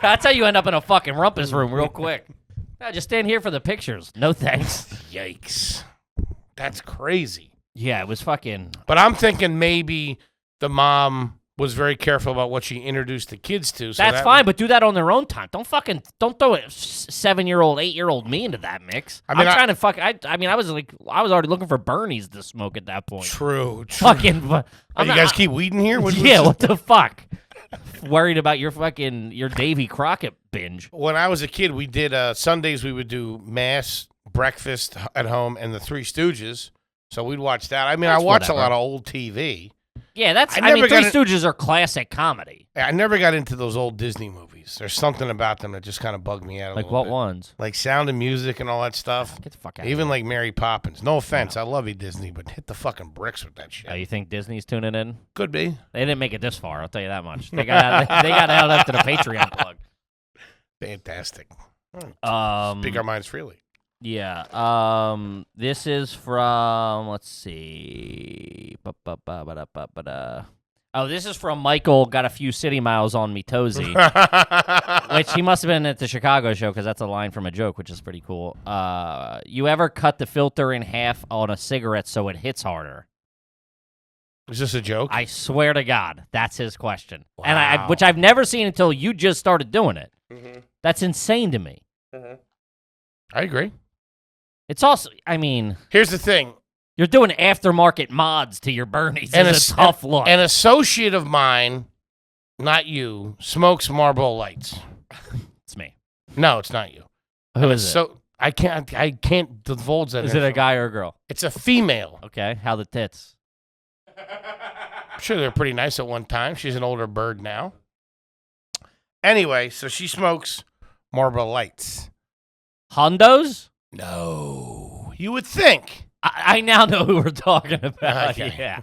B: That's how you end up in a fucking rumpus room real quick. No, just stand here for the pictures. No thanks.
A: Yikes. That's crazy.
B: Yeah, it was fucking...
A: But I'm thinking maybe the mom was very careful about what she introduced the kids to. So
B: That's fine, but do that on their own time. Don't throw a 7-year-old, 8-year-old me into that mix. I was already looking for Bernie's to smoke at that point.
A: True.
B: Fucking...
A: You guys keep weeding here?
B: Yeah, what the fuck? Worried about your Davy Crockett binge.
A: When I was a kid, we did Sundays. We would do mass breakfast at home and the Three Stooges. So we'd watch that. I mean, I watch a lot of old TV.
B: Yeah, Three Stooges are classic comedy.
A: I never got into those old Disney movies. There's something about them that just kind of bugged me out.
B: Like what ones?
A: Like Sound of Music and all that stuff.
B: Get the fuck out.
A: Even like Mary Poppins. No offense, I love you, Disney, but hit the fucking bricks with that shit.
B: Oh, you think Disney's tuning in?
A: Could be.
B: They didn't make it this far. I'll tell you that much. They got out after the Patreon plug.
A: Fantastic. Speak our minds freely.
B: Yeah. This is from, let's see. Oh, this is from Michael. Got a few city miles on me, Tozy. Which he must have been at the Chicago show because that's a line from a joke, which is pretty cool. You ever cut the filter in half on a cigarette so it hits harder?
A: Is this a joke?
B: I swear to God, that's his question.
A: Wow.
B: And which I've never seen until you just started doing it.
A: Mm-hmm.
B: That's insane to me.
A: Mm-hmm. I agree.
B: It's also, I mean...
A: Here's the thing.
B: You're doing aftermarket mods to your Bernies. It's a tough look.
A: An associate of mine, not you, smokes Marlboro Lights.
B: It's me.
A: No, it's not you.
B: Who is it?
A: So I can't divulge that.
B: Is it a guy or a girl?
A: It's a female.
B: Okay. How the tits?
A: I'm sure they're pretty nice at one time. She's an older bird now. Anyway, so she smokes Marlboro Lights.
B: Hondos?
A: No. You would think.
B: I now know who we're talking about.
A: Okay.
B: Yeah.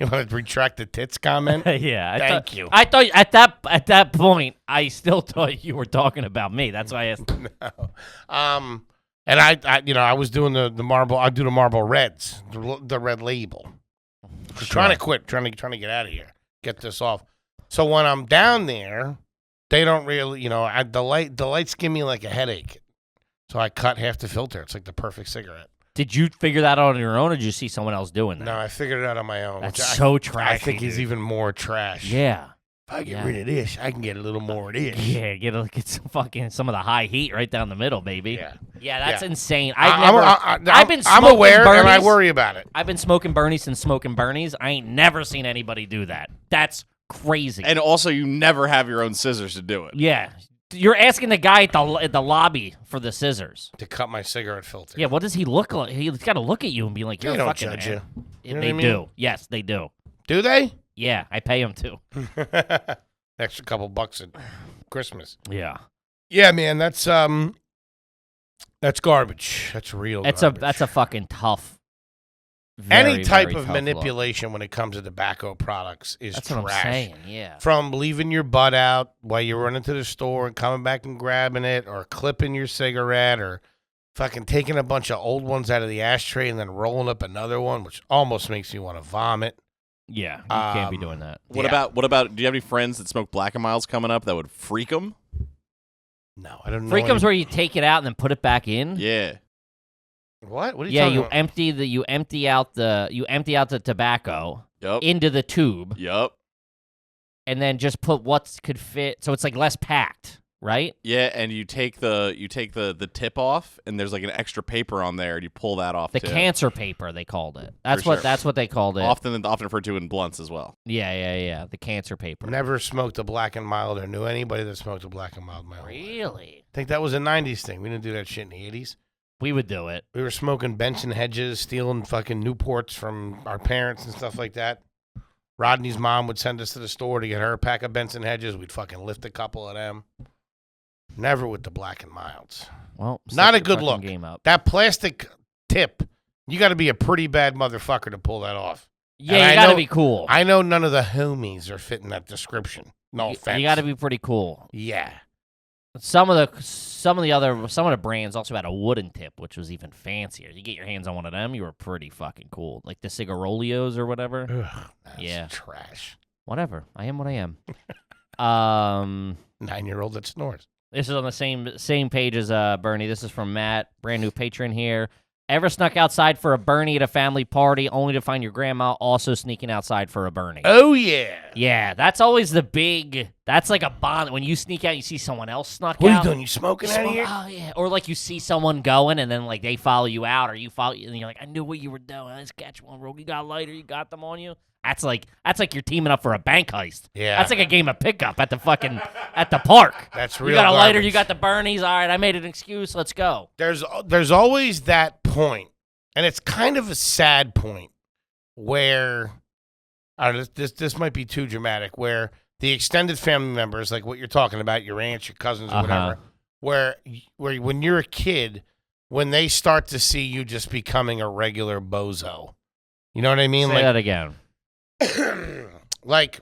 A: You want to retract the tits comment?
B: Yeah.
A: Thank you.
B: I thought at that point, I still thought you were talking about me. That's why I asked.
A: No. And I was doing the Marlboro. I do the Marlboro Reds, the red label. I'm trying to quit, trying to get out of here, get this off. So when I'm down there, they don't really, the lights give me like a headache. So I cut half the filter. It's like the perfect cigarette.
B: Did you figure that out on your own, or did you see someone else doing that?
A: No, I figured it out on my own.
B: That's so trashy.
A: I think is even more trash.
B: Yeah.
A: If I get rid of this, I can get a little more of this.
B: Yeah, get some of the high heat right down the middle, baby. Yeah, that's insane.
A: I've
B: been
A: I'm aware, Bernies, and I worry about it.
B: I've been smoking Bernies since smoking Bernies. I ain't never seen anybody do that. That's crazy.
D: And also, you never have your own scissors to do it.
B: Yeah. You're asking the guy at the lobby for the scissors.
A: To cut my cigarette filter.
B: Yeah, what does he look like? He's got to look at you and be like, you're
A: they
B: a
A: don't
B: fucking
A: judge you. You know
B: They
A: what I mean?
B: do. Yes, they do.
A: Do they?
B: Yeah, I pay him to.
A: Extra couple bucks at Christmas.
B: Yeah.
A: Yeah, man, that's garbage. That's real garbage.
B: That's a fucking tough.
A: Any type
B: very
A: of
B: tough
A: manipulation when it comes to tobacco products is
B: That's
A: trash.
B: what I'm saying, yeah.
A: From leaving your butt out while you're running to the store and coming back and grabbing it, or clipping your cigarette, or fucking taking a bunch of old ones out of the ashtray and then rolling up another one, which almost makes me want to vomit.
B: Yeah, you can't be doing that.
D: What about? Do you have any friends that smoke Black and Milds coming up that would freak them?
A: No, I don't know.
B: Freakum's where you take it out and then put it back in.
D: Yeah.
A: What? What are you talking about?
B: You empty out the tobacco into the tube.
D: Yep.
B: And then just put what could fit, so it's like less packed, right?
D: Yeah, and you take the tip off, and there's like an extra paper on there, and you pull that off.
B: The
D: too.
B: cancer paper, they called it. That's
D: For
B: what
D: sure.
B: that's what they called it.
D: Often referred to in blunts as well.
B: Yeah. The cancer paper.
A: Never smoked a Black and Mild or knew anybody that smoked a Black and Mild in my whole life.
B: Really?
A: I think that was a 90s thing. We didn't do that shit in the 80s.
B: We would do it.
A: We were smoking Benson Hedges, stealing fucking Newports from our parents and stuff like that. Rodney's mom would send us to the store to get her a pack of Benson Hedges. We'd fucking lift a couple of them. Never with the Black and Milds.
B: Well,
A: Not a
B: set
A: good
B: your
A: look.
B: fucking game up.
A: That plastic tip, you got to be a pretty bad motherfucker to pull that off.
B: Yeah,
A: And
B: you
A: I
B: gotta
A: know-
B: be cool.
A: I know none of the homies are fitting that description. No offense.
B: You gotta be pretty cool.
A: Yeah.
B: Some of the brands also had a wooden tip, which was even fancier. You get your hands on one of them, you were pretty fucking cool. Like the Cigarolios or whatever.
A: Ugh, that's
B: Yeah.
A: trash.
B: Whatever. I am what I am.
A: 9-year-old that snores.
B: This is on the same page as Bernie. This is from Matt, brand new patron here. Ever snuck outside for a Bernie at a family party only to find your grandma also sneaking outside for a Bernie?
A: Oh, yeah.
B: Yeah, that's always the big. That's like a bond. When you sneak out, you see someone else snuck
A: What are
B: out.
A: you doing? You smoking out of here?
B: Oh yeah, or like you see someone going and then like they follow you out, or you follow, and you're like, I knew what you were doing. Let's catch one, bro. You got a lighter. You got them on you. That's like you're teaming up for a bank heist.
A: Yeah.
B: That's like a game of pickup at the park.
A: That's real
B: You got a lighter.
A: garbage.
B: You got the Bernies. All right, I made an excuse. Let's go.
A: There's always that point, and it's kind of a sad point where, I don't know, this might be too dramatic, where the extended family members, like what you're talking about, your aunts, your cousins, or whatever, where when you're a kid, when they start to see you just becoming a regular bozo, you know what I mean?
B: Say that again.
A: Like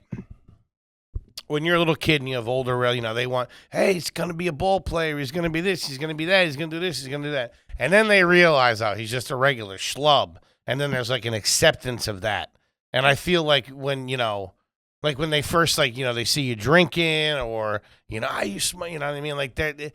A: when you're a little kid and you have older, they want, hey, he's going to be a ball player. He's going to be this. He's going to be that. He's going to do this. He's going to do that. And then they realize, oh, he's just a regular schlub. And then there's like an acceptance of that. And I feel like when they first, they see you drinking or, you smoke, you know what I mean? Like that.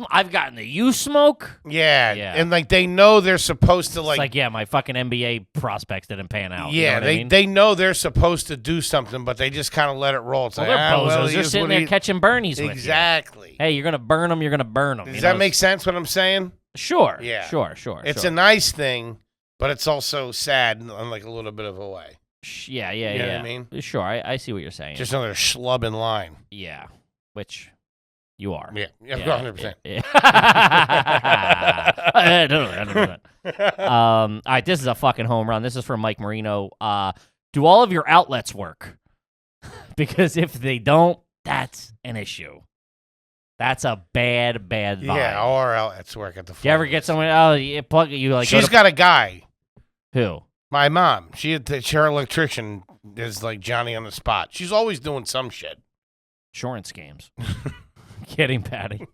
B: I've gotten the you smoke.
A: Yeah.
B: Yeah.
A: And like they know they're supposed to
B: It's like, yeah, my fucking NBA prospects didn't pan out.
A: yeah,
B: you know what I mean?
A: they know they're supposed to do something, but they just kind of let it roll. It's
B: Well,
A: like,
B: they're bozos.
A: well,
B: They're
A: here's
B: sitting
A: what
B: there
A: he-
B: catching Bernies with you.
A: Exactly.
B: Hey, you're gonna burn them. You're gonna burn them.
A: Does that make sense what I'm saying?
B: Sure.
A: Yeah.
B: Sure.
A: It's
B: sure.
A: a nice thing, but it's also sad in like a little bit of a way.
B: Yeah.
A: You know what I mean?
B: Sure. I see what you're saying.
A: Just another schlub in line.
B: yeah, which you are.
A: Yeah, 100%.
B: Yeah. 100%. All right, this is a fucking home run. This is from Mike Marino. Do all of your outlets work? Because if they don't, that's an issue. That's a bad vibe.
A: Yeah, our outlets work at the
B: Do you ever get someone? Oh, you plug you like.
A: She's got a guy.
B: Who?
A: My mom. Her electrician is like Johnny on the spot. She's always doing some shit.
B: Insurance scams. Kidding, Patty.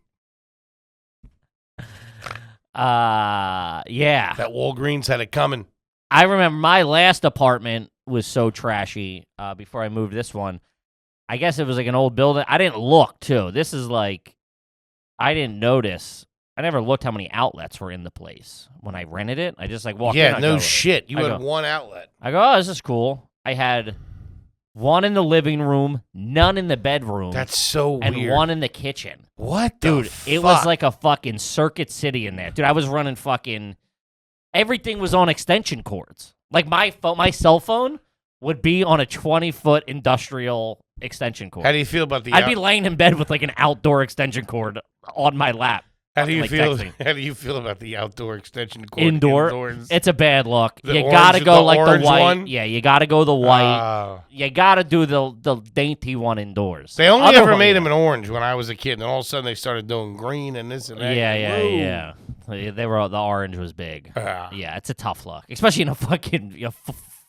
B: Yeah.
A: That Walgreens had it coming.
B: I remember my last apartment was so trashy before I moved this one. I guess it was like an old building. I didn't look, too. This is like, I didn't notice. I never looked how many outlets were in the place. When I rented it, I just like walked in.
A: Yeah,
B: I
A: no
B: go,
A: shit. You
B: I
A: had
B: go-
A: one outlet.
B: I go, oh, this is cool. I had one in the living room, none in the bedroom,
A: That's so
B: and
A: weird.
B: one in the kitchen.
A: What the
B: Dude,
A: fuck?
B: it was like a fucking circuit city in there. Dude, I was running fucking... Everything was on extension cords. Like my cell phone would be on a 20-foot industrial extension cord.
A: How do you feel about the
B: I'd be laying in bed with like an outdoor extension cord on my lap.
A: How do you
B: like
A: feel?
B: texting.
A: How do you feel about the outdoor extension cord?
B: Indoor.
A: Indoors?
B: It's a bad look.
A: The
B: You
A: orange-
B: gotta go
A: the
B: like the
A: orange
B: white.
A: one?
B: Yeah, you gotta go the white.
A: Oh.
B: You gotta do the dainty one indoors.
A: They only
B: Other
A: ever
B: one-
A: made them in orange when I was a kid, and all of a sudden they started doing green and this and that.
B: Yeah. They were the orange was big.
A: Ah.
B: Yeah, it's a tough look, especially in a fucking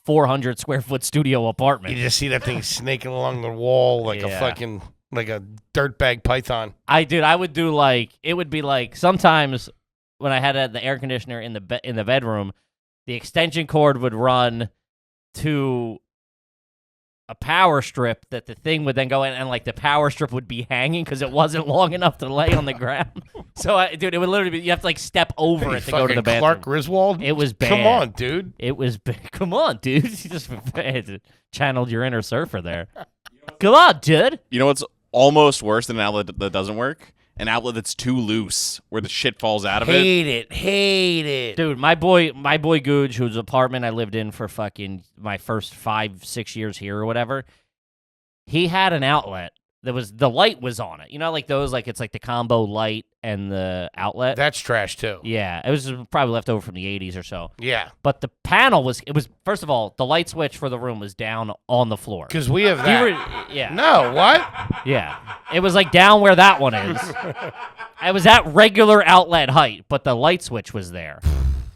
B: 400 square foot studio apartment.
A: You just see that thing snaking along the wall like a
B: Yeah.
A: fucking like a dirtbag python.
B: I would do like it would be like sometimes when I had the air conditioner in the bedroom, the extension cord would run to a power strip that the thing would then go in, and like the power strip would be hanging because it wasn't long enough to lay on the ground. So, dude, it would literally be, you have to like step over it to go to the bathroom.
A: Clark Griswold?
B: It was bad.
A: Come on, dude.
B: It was come on, dude. You just channeled your inner surfer there. Come on, dude.
D: You know what's almost worse than an outlet that doesn't work? An outlet that's too loose, where the shit falls out of it.
A: Hate it.
B: Dude, my boy Googe, whose apartment I lived in for fucking my first 5-6 years here or whatever, he had an outlet that was, the light was on it. You know, like those, like it's like the combo light and the outlet.
A: That's trash too.
B: Yeah, it was probably left over from the 80s or so.
A: Yeah.
B: But the panel was, first of all, the light switch for the room was down on the floor.
A: Because we have that.
B: Yeah.
A: No, what?
B: Yeah. It was like down where that one is. I was at regular outlet height, but the light switch was there.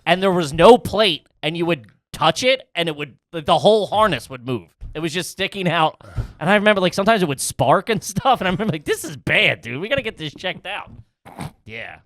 B: And there was no plate, and you would touch it, and it would, the whole harness would move. It was just sticking out. And I remember, like, sometimes it would spark and stuff, and I remember, like, this is bad, dude. We got to get this checked out. Yeah.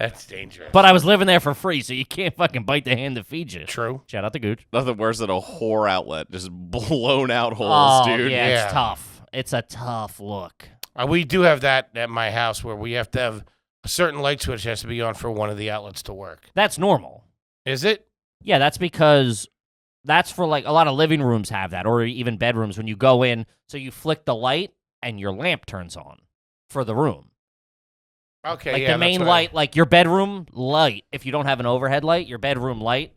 A: That's dangerous.
B: But I was living there for free, so you can't fucking bite the hand that feeds you.
A: True.
B: Shout out to Gooch.
D: Nothing worse than a whore outlet, just blown out holes, dude.
B: Yeah,
A: Yeah.
B: it's tough. It's a tough look.
A: We do have that at my house where we have to have a certain light switch has to be on for one of the outlets to work.
B: That's normal.
A: Is it?
B: Yeah, that's because that's for like a lot of living rooms have that, or even bedrooms when you go in. So you flick the light and your lamp turns on for the room.
A: Okay,
B: Like
A: yeah.
B: the main light, like your bedroom light. If you don't have an overhead light, your bedroom light,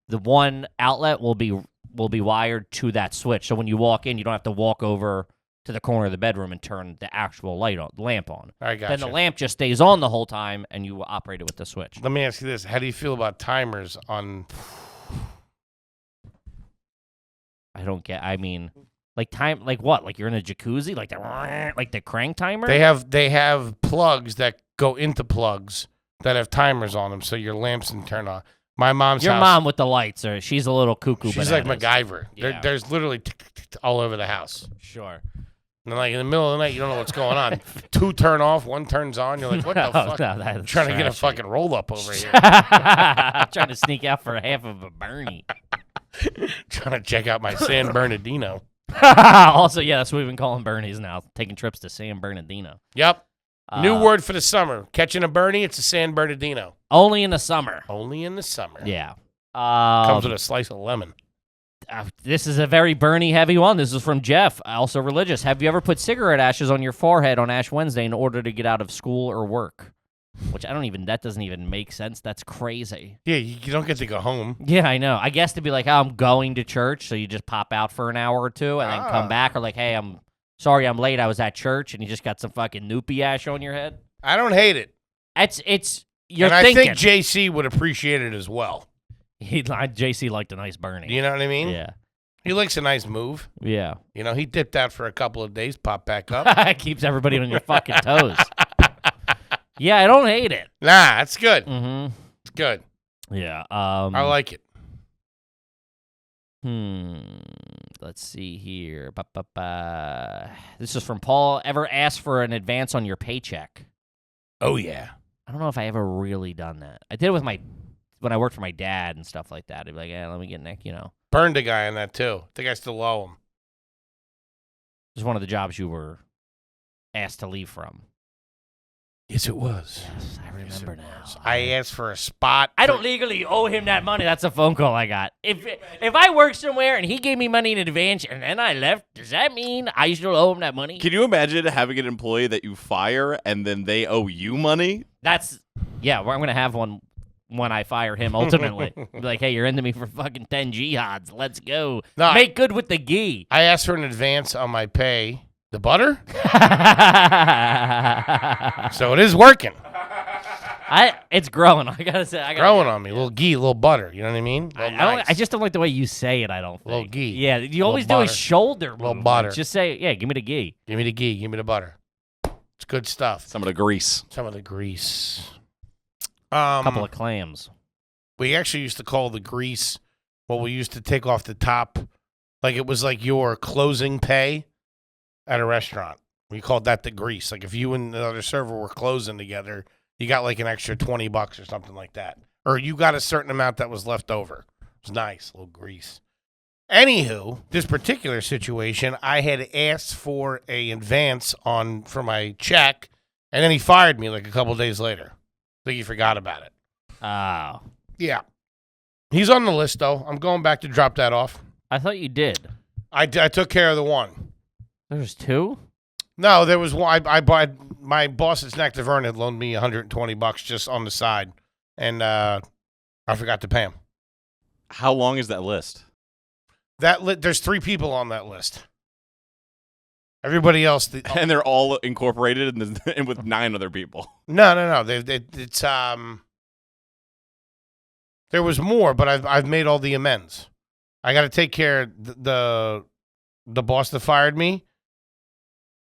B: the one outlet will be wired to that switch. So when you walk in, you don't have to walk over to the corner of the bedroom and turn the actual lamp on.
A: I got
B: Then the lamp just stays on the whole time, and you operate it with the switch.
A: Let me ask you this: how do you feel about timers on?
B: I don't get. I mean, like time, like what? Like you're in a jacuzzi, like the crank timer.
A: They have plugs that go into plugs that have timers on them, so your lamps can turn on. My mom's
B: Your
A: house,
B: mom with the lights, or she's a little cuckoo.
A: she's
B: bananas.
A: like MacGyver.
B: Yeah.
A: There's literally all over the house.
B: Sure.
A: And like in the middle of the night, you don't know what's going on. 2 turn off, 1 turns on. You're like, what the fuck?
B: No,
A: I'm
B: that's
A: trying to get a
B: trashy.
A: fucking roll up over here.
B: Trying to sneak out for half of a Bernie.
A: Trying to check out my San Bernardino.
B: Also, yeah, that's what we've been calling Bernies now. Taking trips to San Bernardino.
A: Yep. New word for the summer. Catching a Bernie, it's a San Bernardino.
B: Only in the summer.
A: Only in the summer.
B: Yeah.
A: Comes with a slice of lemon.
B: This is a very Bernie heavy one. This is from Jeff, also religious. Have you ever put cigarette ashes on your forehead on Ash Wednesday in order to get out of school or work? Which that doesn't even make sense. That's crazy.
A: Yeah, you don't get to go home.
B: Yeah, I know. I guess to be like, oh, I'm going to church, so you just pop out for an hour or two and then come back, or like, hey, I'm sorry I'm late. I was at church, and you just got some fucking Noopy ash on your head.
A: I don't hate it.
B: You're
A: and
B: thinking.
A: I think JC would appreciate it as well.
B: JC liked a nice Bernie.
A: You know what I mean?
B: Yeah.
A: He likes a nice move.
B: Yeah.
A: You know, he dipped out for a couple of days, popped back up.
B: Keeps everybody on your fucking toes. Yeah, I don't hate it.
A: Nah, that's good.
B: Mm-hmm.
A: It's good.
B: Yeah.
A: I like it.
B: Let's see here. This is from Paul. Ever asked for an advance on your paycheck?
A: Oh, yeah.
B: I don't know if I ever really done that. I did it with when I worked for my dad and stuff like that. I'd be like, yeah, let me get Nick,
A: Burned a guy on that, too. I think I still owe him.
B: It was one of the jobs you were asked to leave from.
A: Yes, it was.
B: Yes, I remember now.
A: I asked for a spot.
B: I don't legally owe him that money. That's a phone call I got. If I worked somewhere and he gave me money in advance and then I left, does that mean I still owe him that money?
D: Can you imagine having an employee that you fire and then they owe you money?
B: Yeah, I'm going to have one when I fire him ultimately. Be like, hey, you're into me for fucking 10 jihads. Let's go.
A: No,
B: Make good with the gi.
A: I asked for an advance on my pay. The butter? So it is working.
B: It's growing. I gotta say,
A: Growing on me. Little ghee, little butter. You know what I mean?
B: I just don't like the way you say it. I don't think.
A: Little ghee.
B: Yeah, you always do
A: butter.
B: a shoulder.
A: Little
B: movement.
A: butter.
B: Just say, yeah, give me the ghee.
A: Give me the ghee. Give me the butter. It's good stuff.
D: Some of the grease.
A: Some of the grease.
B: A couple of clams.
A: We actually used to call the grease what we used to take off the top. Like it was like your closing pay at a restaurant. We called that the grease. Like if you and the other server were closing together, you got like an extra $20 or something like that. Or you got a certain amount that was left over. It was nice, a little grease. Anywho, this particular situation, I had asked for a advance for my check, and then he fired me like a couple days later. I think he forgot about it.
B: Oh.
A: Yeah. He's on the list, though. I'm going back to drop that off.
B: I thought you did.
A: I took care of the one.
B: There's two?
A: No, there was one. I bought my boss at Snack Tavern had loaned me $120 just on the side, and I forgot to pay him.
D: How long is that list?
A: There's 3 people on that list. Everybody else,
D: And they're all incorporated and with 9 other people.
A: no. It's there was more, but I've made all the amends. I got to take care of the boss that fired me.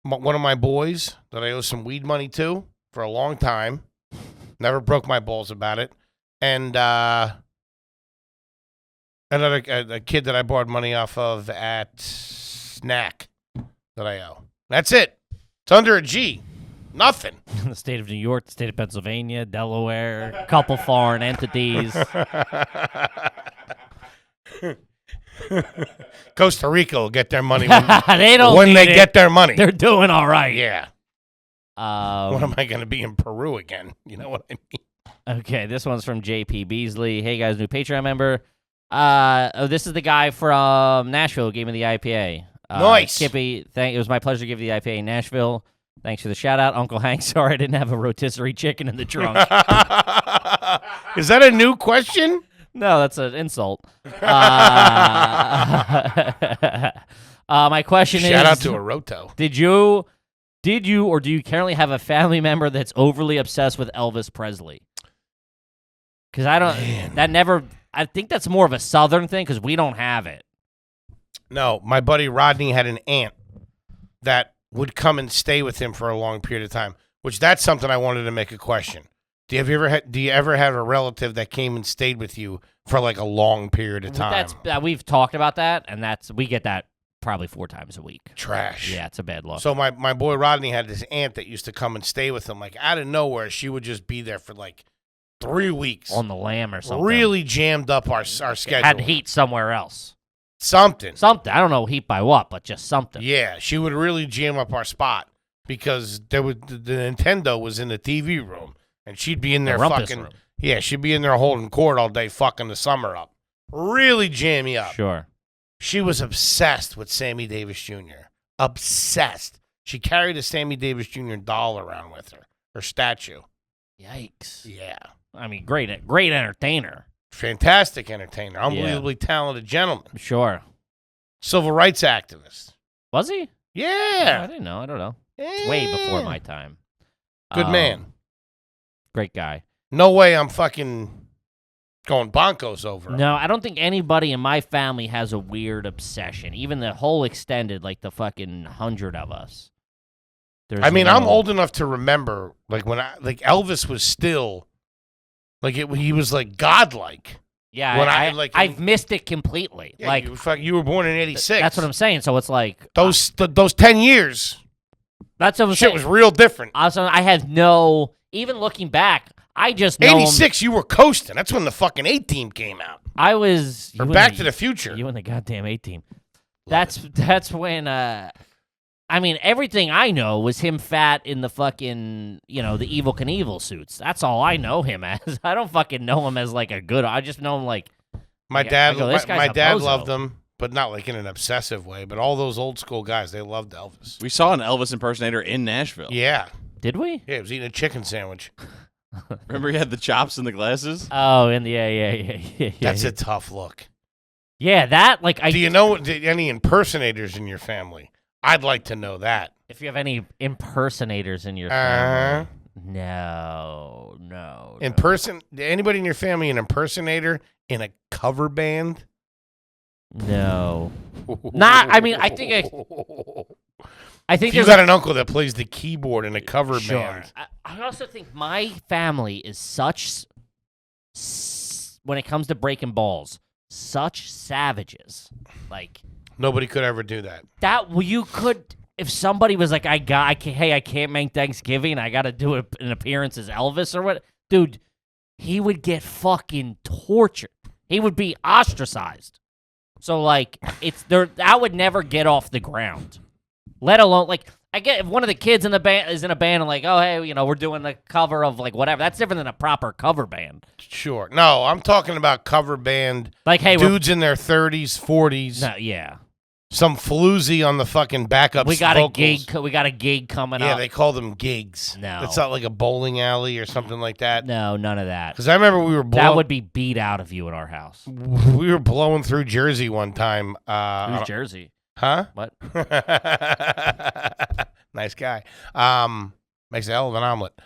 A: One of my boys that I owe some weed money to for a long time. Never broke my balls about it. And a kid that I borrowed money off of at Snack that I owe. That's it. It's under a G. Nothing.
B: The state of New York, the state of Pennsylvania, Delaware, a couple foreign entities.
A: Costa Rica will get their money when
B: they don't
A: when
B: need
A: they
B: it.
A: get their money.
B: They're doing all right.
A: Yeah. What am I going to be in Peru again? You know what I mean?
B: Okay, this one's from JP Beasley. Hey, guys, new Patreon member. This is the guy from Nashville who gave me the IPA.
A: Nice.
B: Kippy, it was my pleasure to give you the IPA in Nashville. Thanks for the shout-out. Uncle Hank, sorry I didn't have a rotisserie chicken in the trunk.
A: Is that a new question?
B: No, that's an insult. My question is...
A: Shout out to a roto.
B: Did you or do you currently have a family member that's overly obsessed with Elvis Presley? Because I think that's more of a Southern thing because we don't have it.
A: No, my buddy Rodney had an aunt that would come and stay with him for a long period of time, which that's something I wanted to make a question. Do you ever have a relative that came and stayed with you for like a long period of time?
B: We've talked about that, and we get that probably 4 times a week.
A: Trash.
B: Yeah, it's a bad look.
A: So my boy Rodney had this aunt that used to come and stay with him, like out of nowhere. She would just be there for like 3 weeks
B: on the lam or something.
A: Really jammed up our schedule.
B: Had heat somewhere else.
A: Something.
B: I don't know heat by what, but just something.
A: Yeah, she would really jam up our spot because the Nintendo was in the TV room, and she'd be in there fucking. Room. Yeah, she'd be in there holding court all day, fucking the summer up. Really jam me up.
B: Sure.
A: She was obsessed with Sammy Davis Jr. Obsessed. She carried a Sammy Davis Jr. doll around with her statue.
B: Yikes.
A: Yeah.
B: I mean, great entertainer.
A: Fantastic entertainer. Unbelievably talented gentleman.
B: Sure.
A: Civil rights activist.
B: Was he?
A: Yeah.
B: I didn't know. I don't know. It's way before my time.
A: Good man.
B: Great guy.
A: No way I'm fucking going bonkos over him.
B: No, I don't think anybody in my family has a weird obsession. Even the whole extended, like the fucking 100 of us.
A: I'm old enough to remember, like when Elvis was still, like he was like godlike.
B: Yeah,
A: when
B: I've missed it completely.
A: Yeah,
B: like
A: you were born in '86.
B: That's what I'm saying. So it's like
A: those 10 years.
B: That's what I'm
A: saying. Shit was real different.
B: Also, I have no. Even looking back, I just know
A: 86. You were coasting. That's when the fucking A-Team came out.
B: I was
A: or Back to the Future.
B: You and the goddamn A-Team. That's when. I mean, everything I know was him fat in the fucking, the Evel Knievel suits. That's all I know him as. I don't fucking know him as like a good. I just know him like.
A: My dad loved him, but not like in an obsessive way. But all those old school guys, they loved Elvis.
D: We saw an Elvis impersonator in Nashville.
A: Yeah.
B: Did we?
A: Yeah, he was eating a chicken sandwich.
D: Remember he had the chops and the glasses?
B: Oh, and yeah.
A: That's a tough look.
B: Yeah, that like I.
A: Do you know any impersonators in your family? I'd like to know that.
B: If you have any impersonators in your family. No.
A: Anybody in your family an impersonator in a cover band?
B: No. I think
A: you got an uncle that plays the keyboard in a cover band.
B: I also think my family is such, when it comes to breaking balls, such savages. Like
A: nobody could ever do that.
B: You could, if somebody was like, I can't make Thanksgiving, I got to do an appearance as Elvis or what, dude, he would get fucking tortured. He would be ostracized. So like it's there. That would never get off the ground. Let alone like I get if one of the kids in the band is in a band and like, oh hey, we're doing the cover of like whatever. That's different than a proper cover band.
A: Sure. No, I'm talking about cover band.
B: Like hey,
A: dudes in their 30s, 40s.
B: No, yeah.
A: Some floozy on the fucking backup.
B: We got
A: vocals.
B: a gig. We got a gig coming up.
A: Yeah, they call them gigs.
B: No.
A: It's not like a bowling alley or something like that.
B: No, none of that.
A: Because I remember we were
B: That would be beat out of you at our house.
A: we were blowing through Jersey one time.
B: Who's Jersey?
A: Huh?
B: What?
A: Nice guy. Makes a hell of an omelet.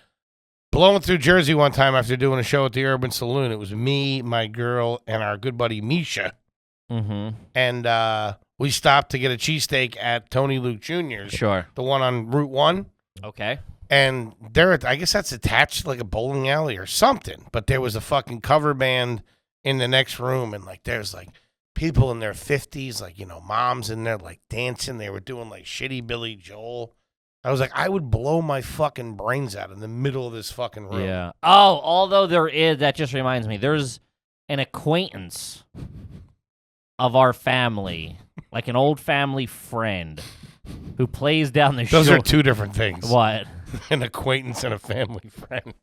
A: Blowing through Jersey one time after doing a show at the Urban Saloon. It was me, my girl, and our good buddy Misha.
B: Mm-hmm.
A: And we stopped to get a cheesesteak at Tony Luke Jr.'s.
B: Sure.
A: The one on Route 1.
B: Okay.
A: And I guess that's attached to like a bowling alley or something. But there was a fucking cover band in the next room. And like there's like people in their 50s, like, moms in there like dancing. They were doing like shitty Billy Joel. I was like, I would blow my fucking brains out in the middle of this fucking room.
B: Yeah. Oh, although that just reminds me, there's an acquaintance of our family, like an old family friend, who plays down the
A: Those
B: shore.
A: are two different things.
B: What?
A: An acquaintance and a family friend.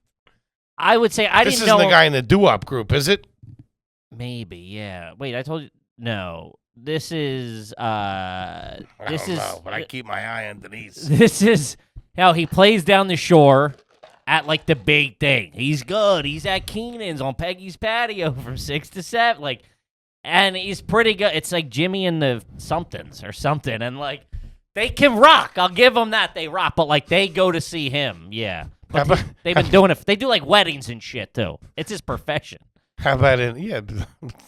B: I would say
A: This
B: didn't know.
A: isn't the guy in the doo-wop group, is it?
B: Maybe, yeah. Wait, I told you. No, this is.
A: I don't know, but I keep my eye on Denise.
B: This is how he plays down the shore at like the big thing. He's good. He's at Keenan's on Peggy's patio from 6 to 7. Like, and he's pretty good. It's like Jimmy and the somethings or something, and like they can rock. I'll give them that. They rock, but like they go to see him. Yeah, but they've been doing it. They do like weddings and shit too. It's his profession.
A: How about it? Yeah,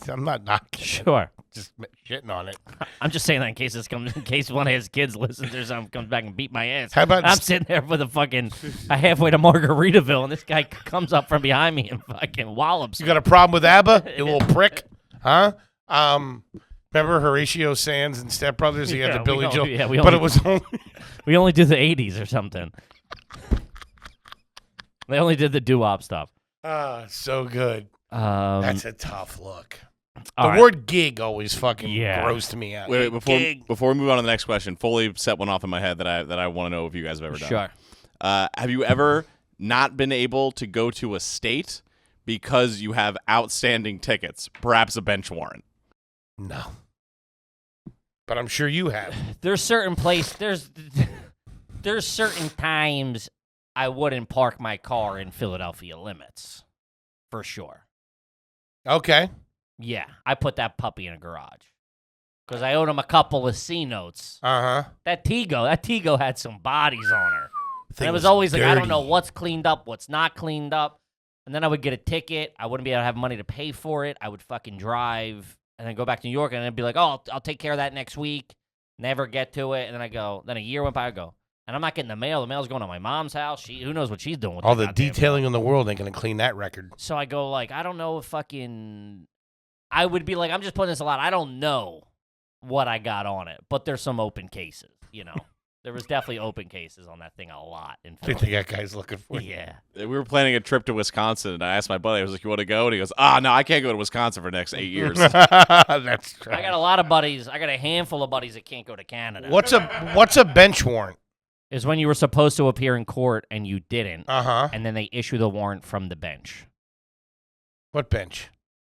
A: I'm not knocking it.
B: Sure.
A: Just shitting on it.
B: I'm just saying that in case one of his kids listens or something, comes back and beat my ass.
A: How about
B: I'm sitting there with a halfway to Margaritaville, and this guy comes up from behind me and fucking wallops.
A: You got a problem with ABBA, you little prick? Huh? Remember Horatio Sands and Step Brothers? He had the Billy Joel.
B: Yeah,
A: but it was only...
B: we only do the 80s or something. They only did the doo-wop stuff.
A: So good. That's a tough look.
B: All
A: The
B: right.
A: word gig always fucking
B: Yeah.
A: grossed me out.
D: Wait,
A: Gig.
D: before we move on to the next question, Foley set one off in my head that I want to know if you guys have ever done.
B: Sure.
D: Have you ever not been able to go to a state because you have outstanding tickets, perhaps a bench warrant?
A: No. But I'm sure you have.
B: There's certain there's certain times I wouldn't park my car in Philadelphia limits, for sure.
A: Okay.
B: Yeah, I put that puppy in a garage because I owed him a couple of C notes.
A: Uh-huh.
B: That Tigo had some bodies on her.
A: Thing
B: And it was
A: was
B: always like, I don't
A: dirty.
B: know what's cleaned up, what's not cleaned up. And then I would get a ticket. I wouldn't be able to have money to pay for it. I would fucking drive and then go back to New York and then be like, oh, I'll take care of that next week. Never get to it. And then a year went by, I go, and I'm not getting the mail. The mail's going to my mom's house. Who knows what she's doing with
A: All
B: that
A: the
B: goddamn
A: detailing in the world ain't going to clean that record.
B: So I go like, I don't know if I would be like, I'm just putting this a lot. I don't know what I got on it, but there's some open cases, There was definitely open cases on that thing a lot. In
A: I think
B: Philly.
A: that guy's looking for you.
B: Yeah.
D: We were planning a trip to Wisconsin, and I asked my buddy, I was like, you want to go? And he goes, no, I can't go to Wisconsin for the next 8 years.
A: That's true.
B: I got a lot of buddies. I got a handful of buddies that can't go to Canada.
A: What's a bench warrant?
B: Is when you were supposed to appear in court and you didn't,
A: Uh-huh.
B: and then they issue the warrant from the bench.
A: What bench?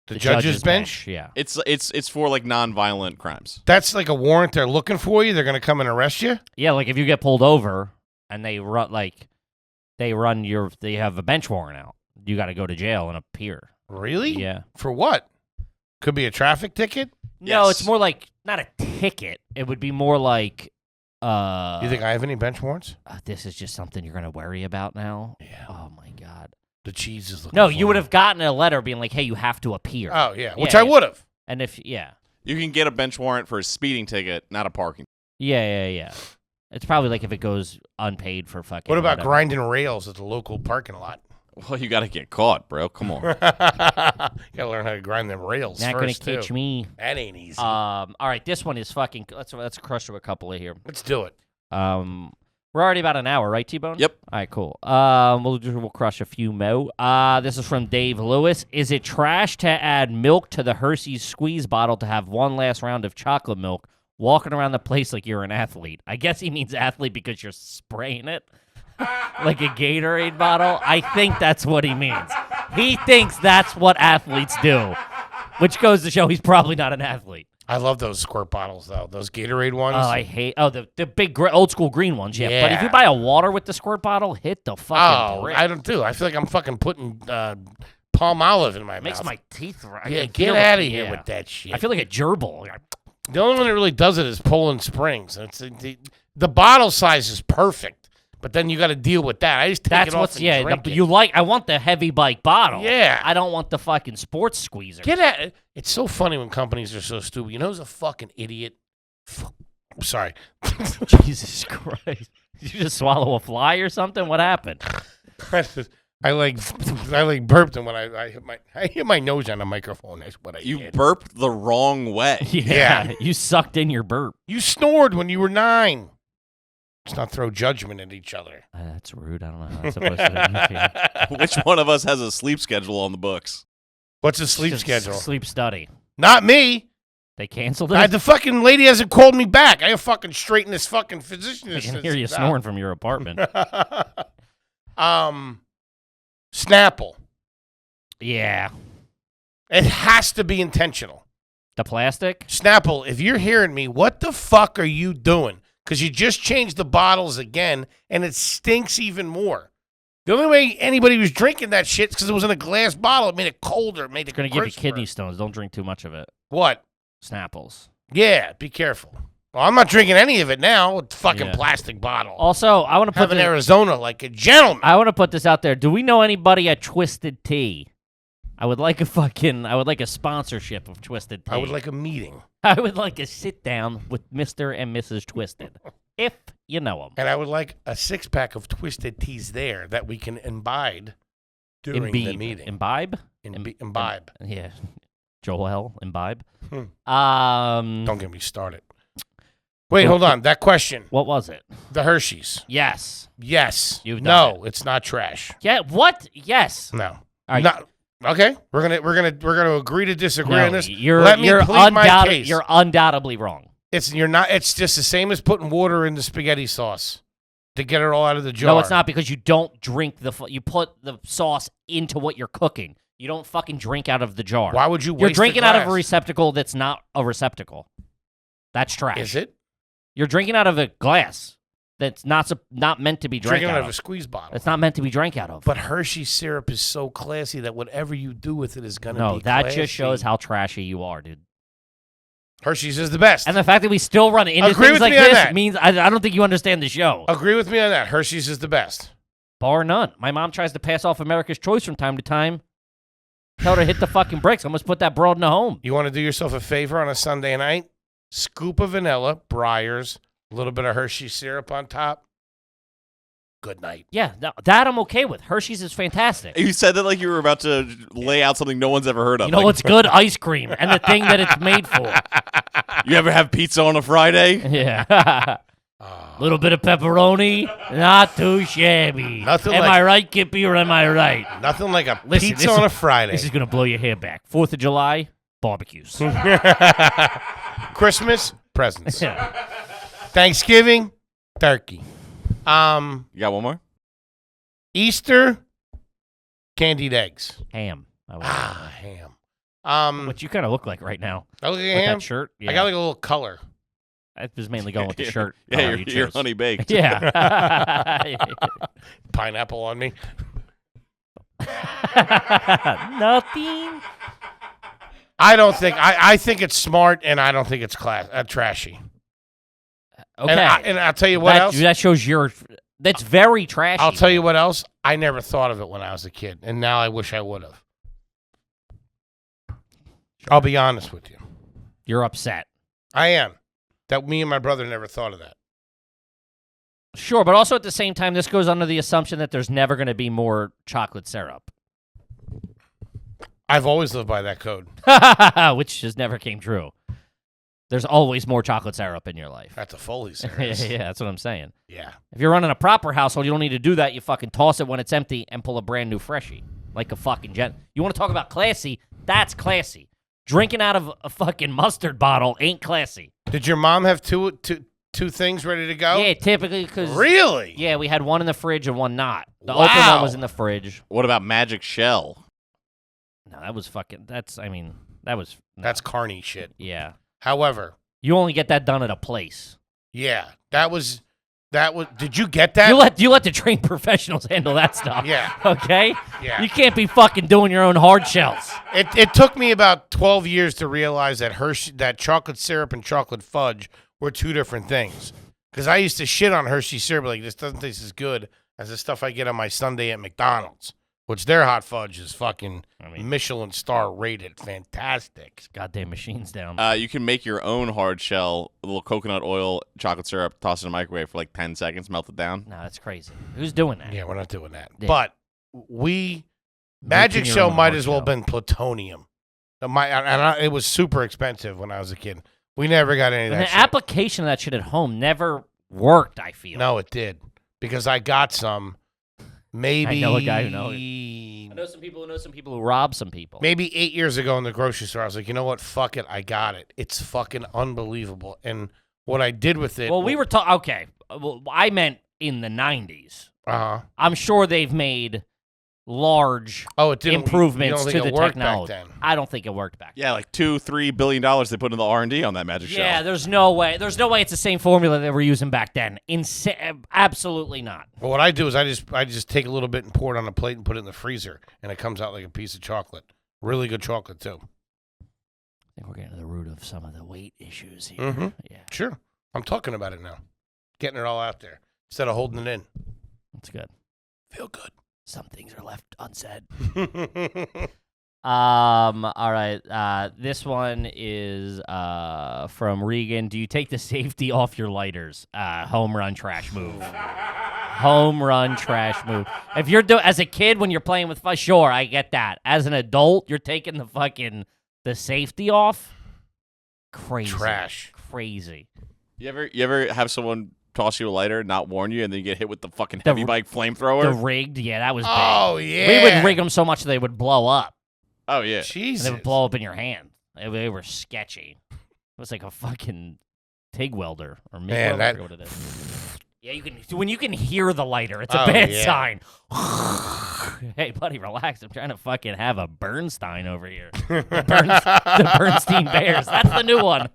A: The judge's bench?
B: Yeah.
D: It's for like non-violent crimes.
A: That's like a warrant. They're looking for you. They're going to come and arrest you?
B: Yeah, like if you get pulled over and they have a bench warrant out, you got to go to jail and appear.
A: Really?
B: Yeah.
A: For what? Could be a traffic ticket?
B: No,
D: Yes.
B: it's more like not a ticket. It would be more like
A: You think I have any bench warrants?
B: this is just something you're going to worry about now.
A: Yeah.
B: Oh my god.
A: The cheese is looking
B: No,
A: for
B: you would
A: me.
B: have gotten a letter being like, "Hey, you have to appear."
A: Oh, yeah.
B: Yeah,
A: Which I
B: yeah.
A: would have.
B: And if
D: You can get a bench warrant for a speeding ticket, not a parking.
B: Yeah. It's probably like if it goes unpaid for fucking.
A: What about
B: whatever.
A: grinding rails at the local parking lot?
D: Well, you got to get caught, bro. Come on.
A: You got to learn how to grind them rails
B: Not gonna
A: first,
B: catch
A: too.
B: me.
A: That ain't easy.
B: All right, this one is fucking. Let's crush through a couple of here.
A: Let's do it.
B: We're already about an hour, right, T-Bone?
D: Yep.
B: All right, cool. We'll crush a few more. This is from Dave Lewis. Is it trash to add milk to the Hershey's squeeze bottle to have one last round of chocolate milk, walking around the place like you're an athlete? I guess he means athlete because you're spraying it like a Gatorade bottle. I think that's what he means. He thinks that's what athletes do, which goes to show he's probably not an athlete.
A: I love those squirt bottles, though. Those Gatorade ones.
B: Oh, I hate the big old school green ones. Yeah. But if
A: Yeah.
B: you buy a water with the squirt bottle, hit the fucking brick.
A: I don't do. I feel like I'm fucking putting palm olive in my
B: It makes
A: mouth.
B: my teeth.
A: Yeah, get out of here with that shit.
B: I feel like a gerbil.
A: The only one that really does it is Poland Springs. It's the bottle size is perfect, but then you got to deal with that. I just take
B: That's
A: it off
B: what's
A: and drink it.
B: you like. I want the heavy bike bottle.
A: Yeah.
B: I don't want the fucking sports squeezer.
A: Get at it. It's so funny when companies are so stupid. You know who's a fucking idiot? I'm sorry.
B: Jesus Christ! Did you just swallow a fly or something? What happened?
A: I like burped, and when I hit my nose on the microphone. That's what I
D: You
A: did.
D: burped the wrong way.
A: Yeah.
B: You sucked in your burp.
A: You snored when you were 9. Let's not throw judgment at each other.
B: That's rude. I don't know how that's supposed to be.
D: Which one of us has a sleep schedule on the books?
A: What's the sleep
B: Just
A: schedule?
B: Sleep study.
A: Not me.
B: They canceled it.
A: The fucking lady hasn't called me back. I have fucking straighten this fucking physician.
B: I can hear you
A: out.
B: snoring from your apartment.
A: Snapple.
B: Yeah.
A: It has to be intentional.
B: The plastic?
A: Snapple, if you're hearing me, what the fuck are you doing? Because you just changed the bottles again, and it stinks even more. The only way anybody was drinking that shit is because it was in a glass bottle. It made it colder. It made it
B: It's going to give you
A: crisper.
B: kidney stones. Don't drink too much of it.
A: What?
B: Snapples.
A: Yeah, be careful. Well, I'm not drinking any of it now. It's fucking
B: Yeah.
A: plastic bottle.
B: Also, I want to put
A: Have in Arizona like a gentleman.
B: I want to put this out there. Do we know anybody at Twisted Tea? I would like a sponsorship of Twisted Tea.
A: I would like a meeting.
B: I would like a sit down with Mr. and Mrs. Twisted, if you know them.
A: And I would like a 6-pack of Twisted Teas there that we can imbibe during the meeting.
B: Imbibe?
A: Imbibe.
B: Yeah. Joel, imbibe.
A: Don't get me started. Wait, hold on. That question.
B: What was it?
A: The Hershey's.
B: Yes.
A: Yes.
B: You've done
A: it's not trash.
B: Yeah. What? Yes.
A: No.
B: right.
A: Not, okay. We're gonna agree to disagree
B: No,
A: on this.
B: you're
A: Let me plead my case.
B: You're undoubtedly wrong.
A: It's just the same as putting water in the spaghetti sauce to get it all out of the jar.
B: No, it's not, because you don't drink you put the sauce into what you're cooking. You don't fucking drink out of the jar.
A: Why would you waste
B: You're drinking
A: the
B: out of a
A: glass?
B: receptacle that's not a receptacle. That's trash.
A: Is it?
B: You're drinking out of a glass that's not meant to be drank
A: Drinking
B: out
A: out
B: of.
A: of a squeeze bottle.
B: It's not meant to be drank out of.
A: But Hershey syrup is so classy that whatever you do with it is going to be
B: No, that
A: classy.
B: just shows how trashy you are, dude.
A: Hershey's is the best.
B: And the fact that we still run into
A: Agree
B: things
A: with
B: like
A: me on
B: this
A: that.
B: means I don't think you understand the show.
A: Agree with me on that. Hershey's is the best.
B: Bar none. My mom tries to pass off America's Choice from time to time. Tell her to hit the fucking bricks. I must put that broad in the home.
A: You want to do yourself a favor on a Sunday night? Scoop of vanilla, Breyers, a little bit of Hershey syrup on top. Good night.
B: Yeah, that I'm okay with. Hershey's is fantastic.
D: You said that like you were about to lay out something no one's ever heard of.
B: You know
D: Like,
B: what's good? Ice cream and the thing that it's made for.
D: You ever have pizza on a Friday?
B: Yeah. Little bit of pepperoni, not too shabby.
A: Nothing
B: am
A: like-
B: I right, Kippy, or am I right?
A: Nothing like a
B: Listen,
A: pizza on a Friday.
B: This is going to blow your hair back. 4th of July, barbecues.
A: Christmas, presents.
B: Yeah.
A: Thanksgiving, turkey.
D: You got one more?
A: Easter, candied eggs.
B: Ham. I like
A: Ham.
B: what you kind of look like right now.
A: I look at
B: With
A: ham.
B: that shirt. Yeah.
A: I got like a little color.
B: I was mainly going with the shirt.
D: Yeah,
B: color
D: you're,
B: you
D: you're
B: chose.
D: honey baked.
B: Yeah.
A: Pineapple on me.
B: Nothing.
A: I don't think. I think it's smart, and I don't think it's trashy.
B: Okay.
A: And I'll tell you what else.
B: That shows that's very trashy.
A: I'll tell you what else. I never thought of it when I was a kid, and now I wish I would have. I'll be honest with you.
B: You're upset.
A: I am. That me and my brother never thought of that.
B: Sure, but also at the same time, this goes under the assumption that there's never going to be more chocolate syrup.
A: I've always lived by that code.
B: Which just never came true. There's always more chocolate syrup in your life.
A: That's a Foley
B: yeah,
A: series.
B: that's what I'm saying.
A: Yeah.
B: If you're running a proper household, you don't need to do that. You fucking toss it when it's empty and pull a brand new freshie. Like a fucking gent. You want to talk about classy? That's classy. Drinking out of a fucking mustard bottle ain't classy.
A: Did your mom have two things ready to go?
B: Yeah, typically because...
A: Really?
B: Yeah, we had one in the fridge and one not. The
A: Wow.
B: open one was in the fridge.
D: What about Magic Shell?
B: No, that was fucking... That was... No.
A: That's carny shit.
B: Yeah.
A: However,
B: You only get that done at a place.
A: yeah, that was. Did you get that?
B: You let the trained professionals handle that stuff.
A: Yeah.
B: Okay?
A: Yeah.
B: You can't be fucking doing your own hard shells.
A: It took me about 12 years to realize that that chocolate syrup and chocolate fudge were two different things. Because I used to shit on Hershey syrup, like, this doesn't taste as good as the stuff I get on my Sunday at McDonald's, which their hot fudge is fucking Michelin star rated. Fantastic.
B: Goddamn machines down.
D: You can make your own hard shell, a little coconut oil, chocolate syrup, toss it in a microwave for like 10 seconds, melt it down.
B: No, that's crazy. Who's doing that?
A: Yeah, we're not doing that.
B: Yeah.
A: But Magic
B: your
A: Shell
B: own
A: might
B: hard
A: as well
B: shell.
A: have been plutonium. It was super expensive when I was a kid. We never got any of
B: And
A: that
B: the
A: shit.
B: application of that shit at home never worked, I feel.
A: No, it did. Because I got some, maybe...
B: I know a guy who knows. I know some people who rob some people.
A: Maybe 8 years ago in the grocery store, I was like, you know what? Fuck it. I got it. It's fucking unbelievable. And what I did with it...
B: Well, we were talking... Okay. Well, I meant in the 90s.
A: Uh-huh.
B: I'm sure they've made large
A: Oh, it didn't...
B: improvements
A: you don't
B: to
A: think
B: the
A: it worked
B: technology.
A: back then?
B: I don't think it worked back then.
D: Yeah, like $2-3 billion they put in the R&D on that Magic Shell.
B: Yeah, there's no way. There's no way it's the same formula they were using back then. Absolutely not.
A: Well, what I do is I just take a little bit and pour it on a plate and put it in the freezer, and it comes out like a piece of chocolate. Really good chocolate, too.
B: I think we're getting to the root of some of the weight issues here.
A: Mm-hmm.
B: Yeah,
A: Sure. I'm talking about it now. Getting it all out there instead of holding it in.
B: that's good.
A: Feel good.
B: Some things are left unsaid. All right. This one is from Regan. Do you take the safety off your lighters? Home run trash move. Home run trash move. If you're as a kid when you're playing with sure, I get that. As an adult, you're taking the safety off. Crazy.
A: Trash.
B: Crazy.
D: You ever have someone toss you a lighter, not warn you, and then you get hit with the fucking heavy bike flamethrower?
B: The rigged, yeah, that was big.
A: Oh, yeah.
B: We would rig them so much they would blow up.
D: Oh, yeah.
A: Jesus.
B: And they would blow up in your hand. They were sketchy. It was like a fucking TIG welder or MIG welder. I forget what it is. Yeah, when you can hear the lighter, it's a bad sign. Hey, buddy, relax. I'm trying to fucking have a Bernstein over here. The Bernstein Bears. That's the new one.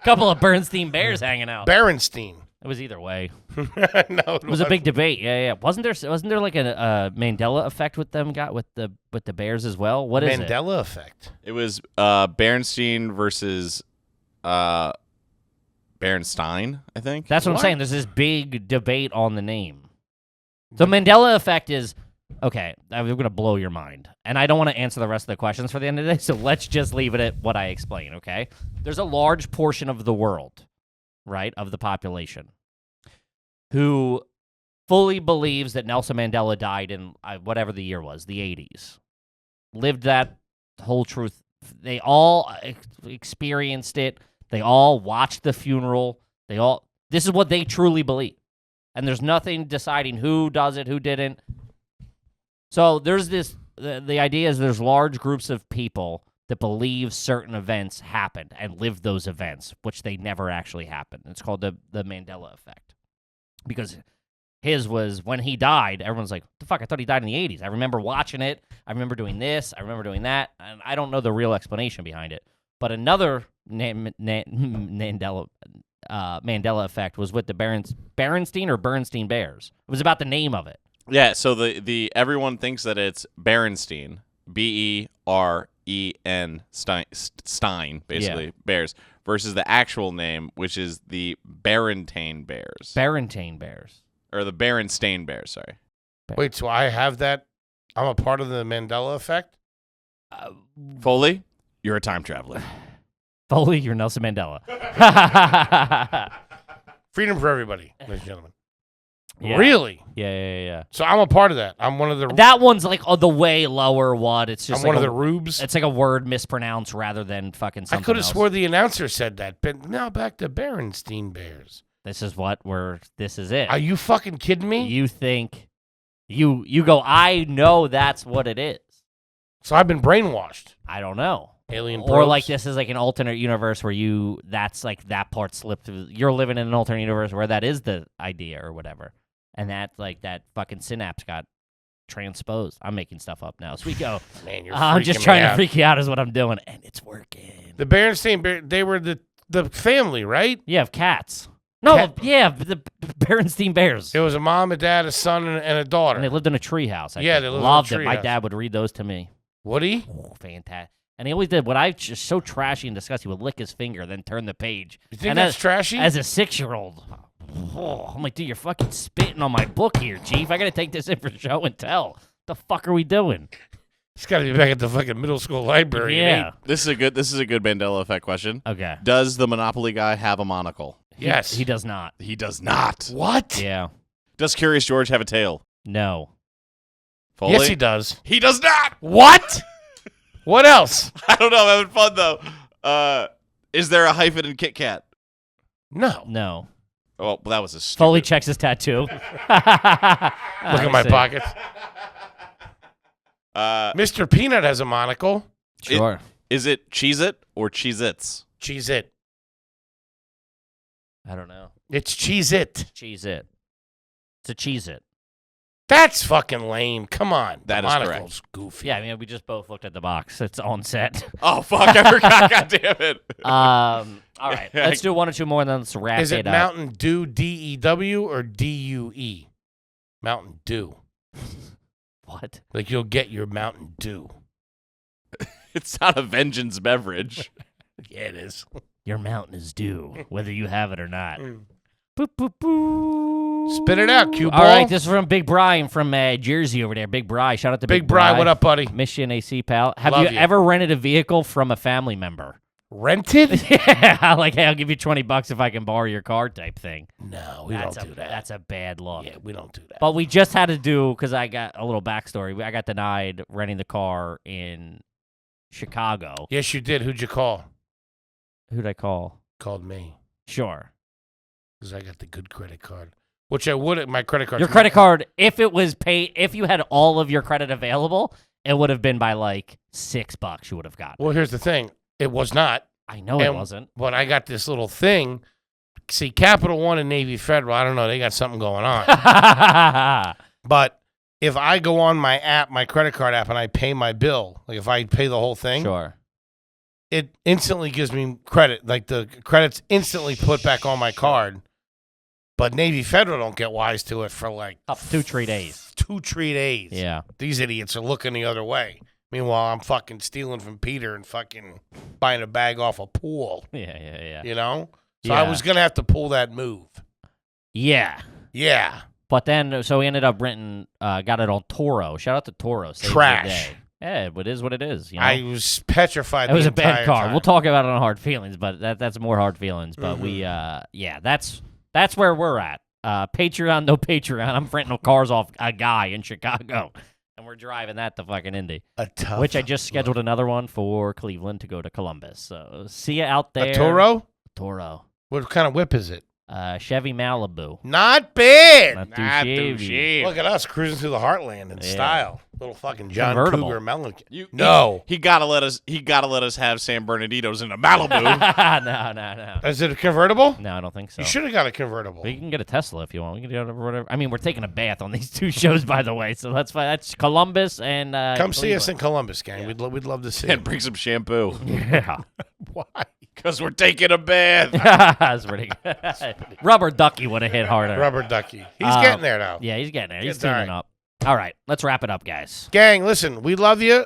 B: Couple of Bernstein Bears hanging out.
A: Berenstein.
B: It was either way.
A: No,
B: It was a big debate. Yeah. Wasn't there like a Mandela effect with them? With the Bears as well. What is it?
A: Mandela effect.
D: It was Berenstein versus Berenstein, I think.
B: That's what I'm saying. There's this big debate on the name. The Mandela effect is, okay, I'm going to blow your mind. And I don't want to answer the rest of the questions for the end of the day, so let's just leave it at what I explain, okay? There's a large portion of the world, right, of the population, who fully believes that Nelson Mandela died in whatever the year was, the 80s. Lived that whole truth. They all experienced it. They all watched the funeral. This is what they truly believe. And there's nothing deciding who does it, who didn't. So there's the idea is there's large groups of people that believe certain events happened and lived those events, which they never actually happened. It's called the Mandela effect. Because his was, when he died, everyone's like, the fuck, I thought he died in the 80s. I remember watching it. I remember doing this. I remember doing that. And I don't know the real explanation behind it. But another Mandela effect was with the Berenstein or Bernstein Bears. It was about the name of it.
D: Yeah, so the everyone thinks that it's Berenstein, Beren Stein, basically, Bears, versus the actual name, which is the Berenstain Bears.
B: Berenstain Bears.
D: Or the Berenstain Bears, sorry.
A: Wait, so I have that? I'm a part of the Mandela effect?
D: Foley, you're a time traveler.
B: Foley, you're Nelson Mandela.
A: Freedom for everybody, ladies and gentlemen.
B: Yeah.
A: Really?
B: Yeah.
A: So I'm a part of that. I'm one of the.
B: That one's like the way lower one. It's just
A: I'm
B: like
A: one of the rubes.
B: It's like a word mispronounced rather than fucking something
A: I could have
B: else.
A: swore the announcer said that, but now back to Berenstein Bears.
B: This is this is it.
A: Are you fucking kidding me?
B: You think you go, I know that's what it is.
A: So I've been brainwashed.
B: I don't know.
A: Alien
B: Or
A: probes?
B: like this is like an alternate universe where that's like that part slipped through. You're living in an alternate universe where that is the idea or whatever. And that like that fucking synapse got transposed. I'm making stuff up now. So we go.
A: Man, you're
B: I'm just
A: freaking me
B: trying to
A: out.
B: freak you out is what I'm doing, and it's working.
A: The Berenstein Bears, they were the family, right?
B: Yeah, of cats. No,
A: Cat-
B: yeah, the Berenstein Bears.
A: It was a mom, a dad, a son, and a daughter.
B: And they lived in a treehouse. I
A: Yeah,
B: think.
A: they lived in a
B: loved it. My
A: treehouse.
B: dad would read those to me.
A: Would he?
B: Oh, fantastic. And he always did. What I just so trashy and disgusting, he would lick his finger, then turn the page.
A: You think
B: And
A: that's trashy?
B: As a 6-year-old, I'm like, dude, you're fucking spitting on my book here, Chief. I gotta take this in for show and tell. The fuck are we doing?
A: He's got to be back at the fucking middle school library. at
B: Yeah.
D: This is a good Mandela effect question.
B: Okay.
D: Does the Monopoly guy have a monocle?
A: Yes.
B: He does not.
D: He does not.
A: 8. What?
B: Yeah.
D: Does Curious George have a tail?
B: No.
D: Foley?
A: Yes, he does.
D: He does not.
A: What? What else?
D: I don't know. I'm having fun though. Is there a hyphen in Kit Kat?
A: No.
B: No.
D: Oh, well, that was a stupid.
B: Foley checks his tattoo. Look
A: Look at my pockets. Mr. Peanut has a monocle.
B: Sure.
D: Is it Cheez-It or Cheez-Its?
A: Cheese It.
B: I don't know.
A: It's Cheese It.
B: Cheese it. It's a cheese it.
A: That's fucking lame. Come on.
D: That
A: The
D: is
A: monocle's goofy.
B: Yeah, I mean, we just both looked at the box. It's on set.
D: Oh fuck! I forgot. God damn it.
B: All right. Let's do one or two more, and then let's wrap
A: Is it
B: up.
A: Mountain Dew DEW or DUE? Mountain Dew.
B: What?
A: Like you'll get your Mountain Dew.
D: It's not a vengeance beverage.
A: Yeah, it is.
B: Your mountain is due, whether you have it or not.
A: Mm.
B: Boop, boop, boop.
A: Spit it out, cue ball.
B: All right, this is from Big Brian from Jersey over there. Big Bri. Shout out to
A: Big Bri, what up, buddy?
B: Mission AC pal. Have
A: Love
B: you
A: you.
B: ever rented a vehicle from a family member?
A: Rented?
B: Yeah, like, hey, I'll give you $20 if I can borrow your car type thing.
A: No, we
B: That's
A: don't do that.
B: That's a bad look.
A: Yeah, we don't do that.
B: But we just had to do, because I got a little backstory. I got denied renting the car in Chicago.
A: Yes, you did. Who'd you call?
B: Who'd I call?
A: Called me.
B: Sure.
A: Because I got the good credit card. Which I would, my credit card.
B: Your credit card, if it was paid, if you had all of your credit available, it would have been by like $6 you would have got.
A: Well, here's the thing. It was not.
B: I know it
A: And-
B: wasn't.
A: But I got this little thing. See, Capital One and Navy Federal, I don't know. They got something going on. But if I go on my app, my credit card app, and I pay my bill, like if I pay the whole thing,
B: Sure.
A: it instantly gives me credit. Like the credit's instantly put back on my card. But Navy Federal don't get wise to it for like
B: Up 2-3 days.
A: 2-3 days.
B: Yeah.
A: These idiots are looking the other way. Meanwhile, I'm fucking stealing from Peter and fucking buying a bag off a pool,
B: Yeah.
A: you know? So I
B: Yeah.
A: was going to have to pull that move.
B: Yeah.
A: Yeah.
B: But then, so we ended up renting, got it on Toro. Shout out to Toro. Saved the
A: Trash.
B: day. Yeah, it is what it is. You know?
A: I was petrified.
B: It was
A: the
B: a bad
A: entire
B: car.
A: time.
B: We'll talk about it on Hard Feelings, but that's more Hard Feelings. But we, that's where we're at. Patreon, no Patreon. I'm renting cars off a guy in Chicago, and we're driving that to fucking Indy.
A: A tough
B: Which I just scheduled another one for Cleveland to go to Columbus. So see you out there.
A: A Toro?
B: Toro.
A: What kind of whip is it?
B: Chevy Malibu.
A: Not bad.
B: Not too shabby.
A: Look at us cruising through the heartland in
B: Yeah.
A: style. Little fucking John
B: Convertible.
A: Cougar melon.
D: No. He gotta let us have San Bernardinos in a Malibu.
B: No.
A: Is it a convertible?
B: No, I don't think so.
A: You should have got a convertible.
B: We can get a Tesla if you want. We can do whatever. I mean, we're taking a bath on these two shows, by the way, so that's fine. That's Columbus and
A: Come see us in
B: Cleveland.
A: Columbus, gang.
B: Yeah.
A: We'd love to see
D: And
A: you.
D: bring some shampoo.
B: Yeah,
A: Why?
D: Because we're taking a bath.
B: that's pretty good. Rubber Ducky would have hit harder.
A: Rubber Ducky. He's getting there now.
B: Yeah, he's getting there. He's
A: It's all
B: tuning
A: right.
B: up. All right, let's wrap it up, guys.
A: Gang, listen, we love you.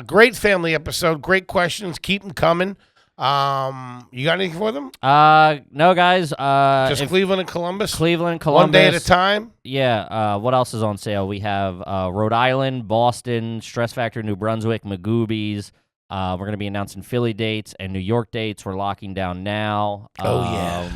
A: Great family episode. Great questions. Keep them coming. You got anything for them?
B: No, guys.
A: Just
B: if
A: Cleveland and Columbus?
B: Cleveland, Columbus.
A: One day at a time?
B: Yeah. What else is on sale? We have Rhode Island, Boston, Stress Factor, New Brunswick, Magoobies. We're going to be announcing Philly dates and New York dates. We're locking down now.
A: Oh, yeah.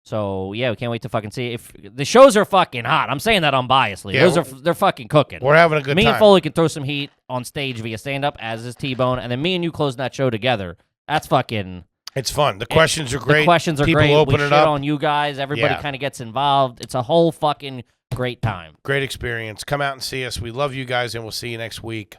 B: So yeah, we can't wait to fucking see if the shows are fucking hot. I'm saying that unbiasedly.
A: Yeah,
B: They're fucking cooking.
A: We're having a good
B: me
A: time.
B: and Foley can throw some heat on stage via stand up, as is T-Bone, and then me and you closing that show together. That's fucking.
A: It's fun. The questions are great.
B: The questions are
A: People
B: great.
A: open
B: we
A: it
B: shit
A: up.
B: on you guys. Everybody
A: Yeah.
B: kind of gets involved. It's a whole fucking great time.
A: Great experience. Come out and see us. We love you guys, and we'll see you next week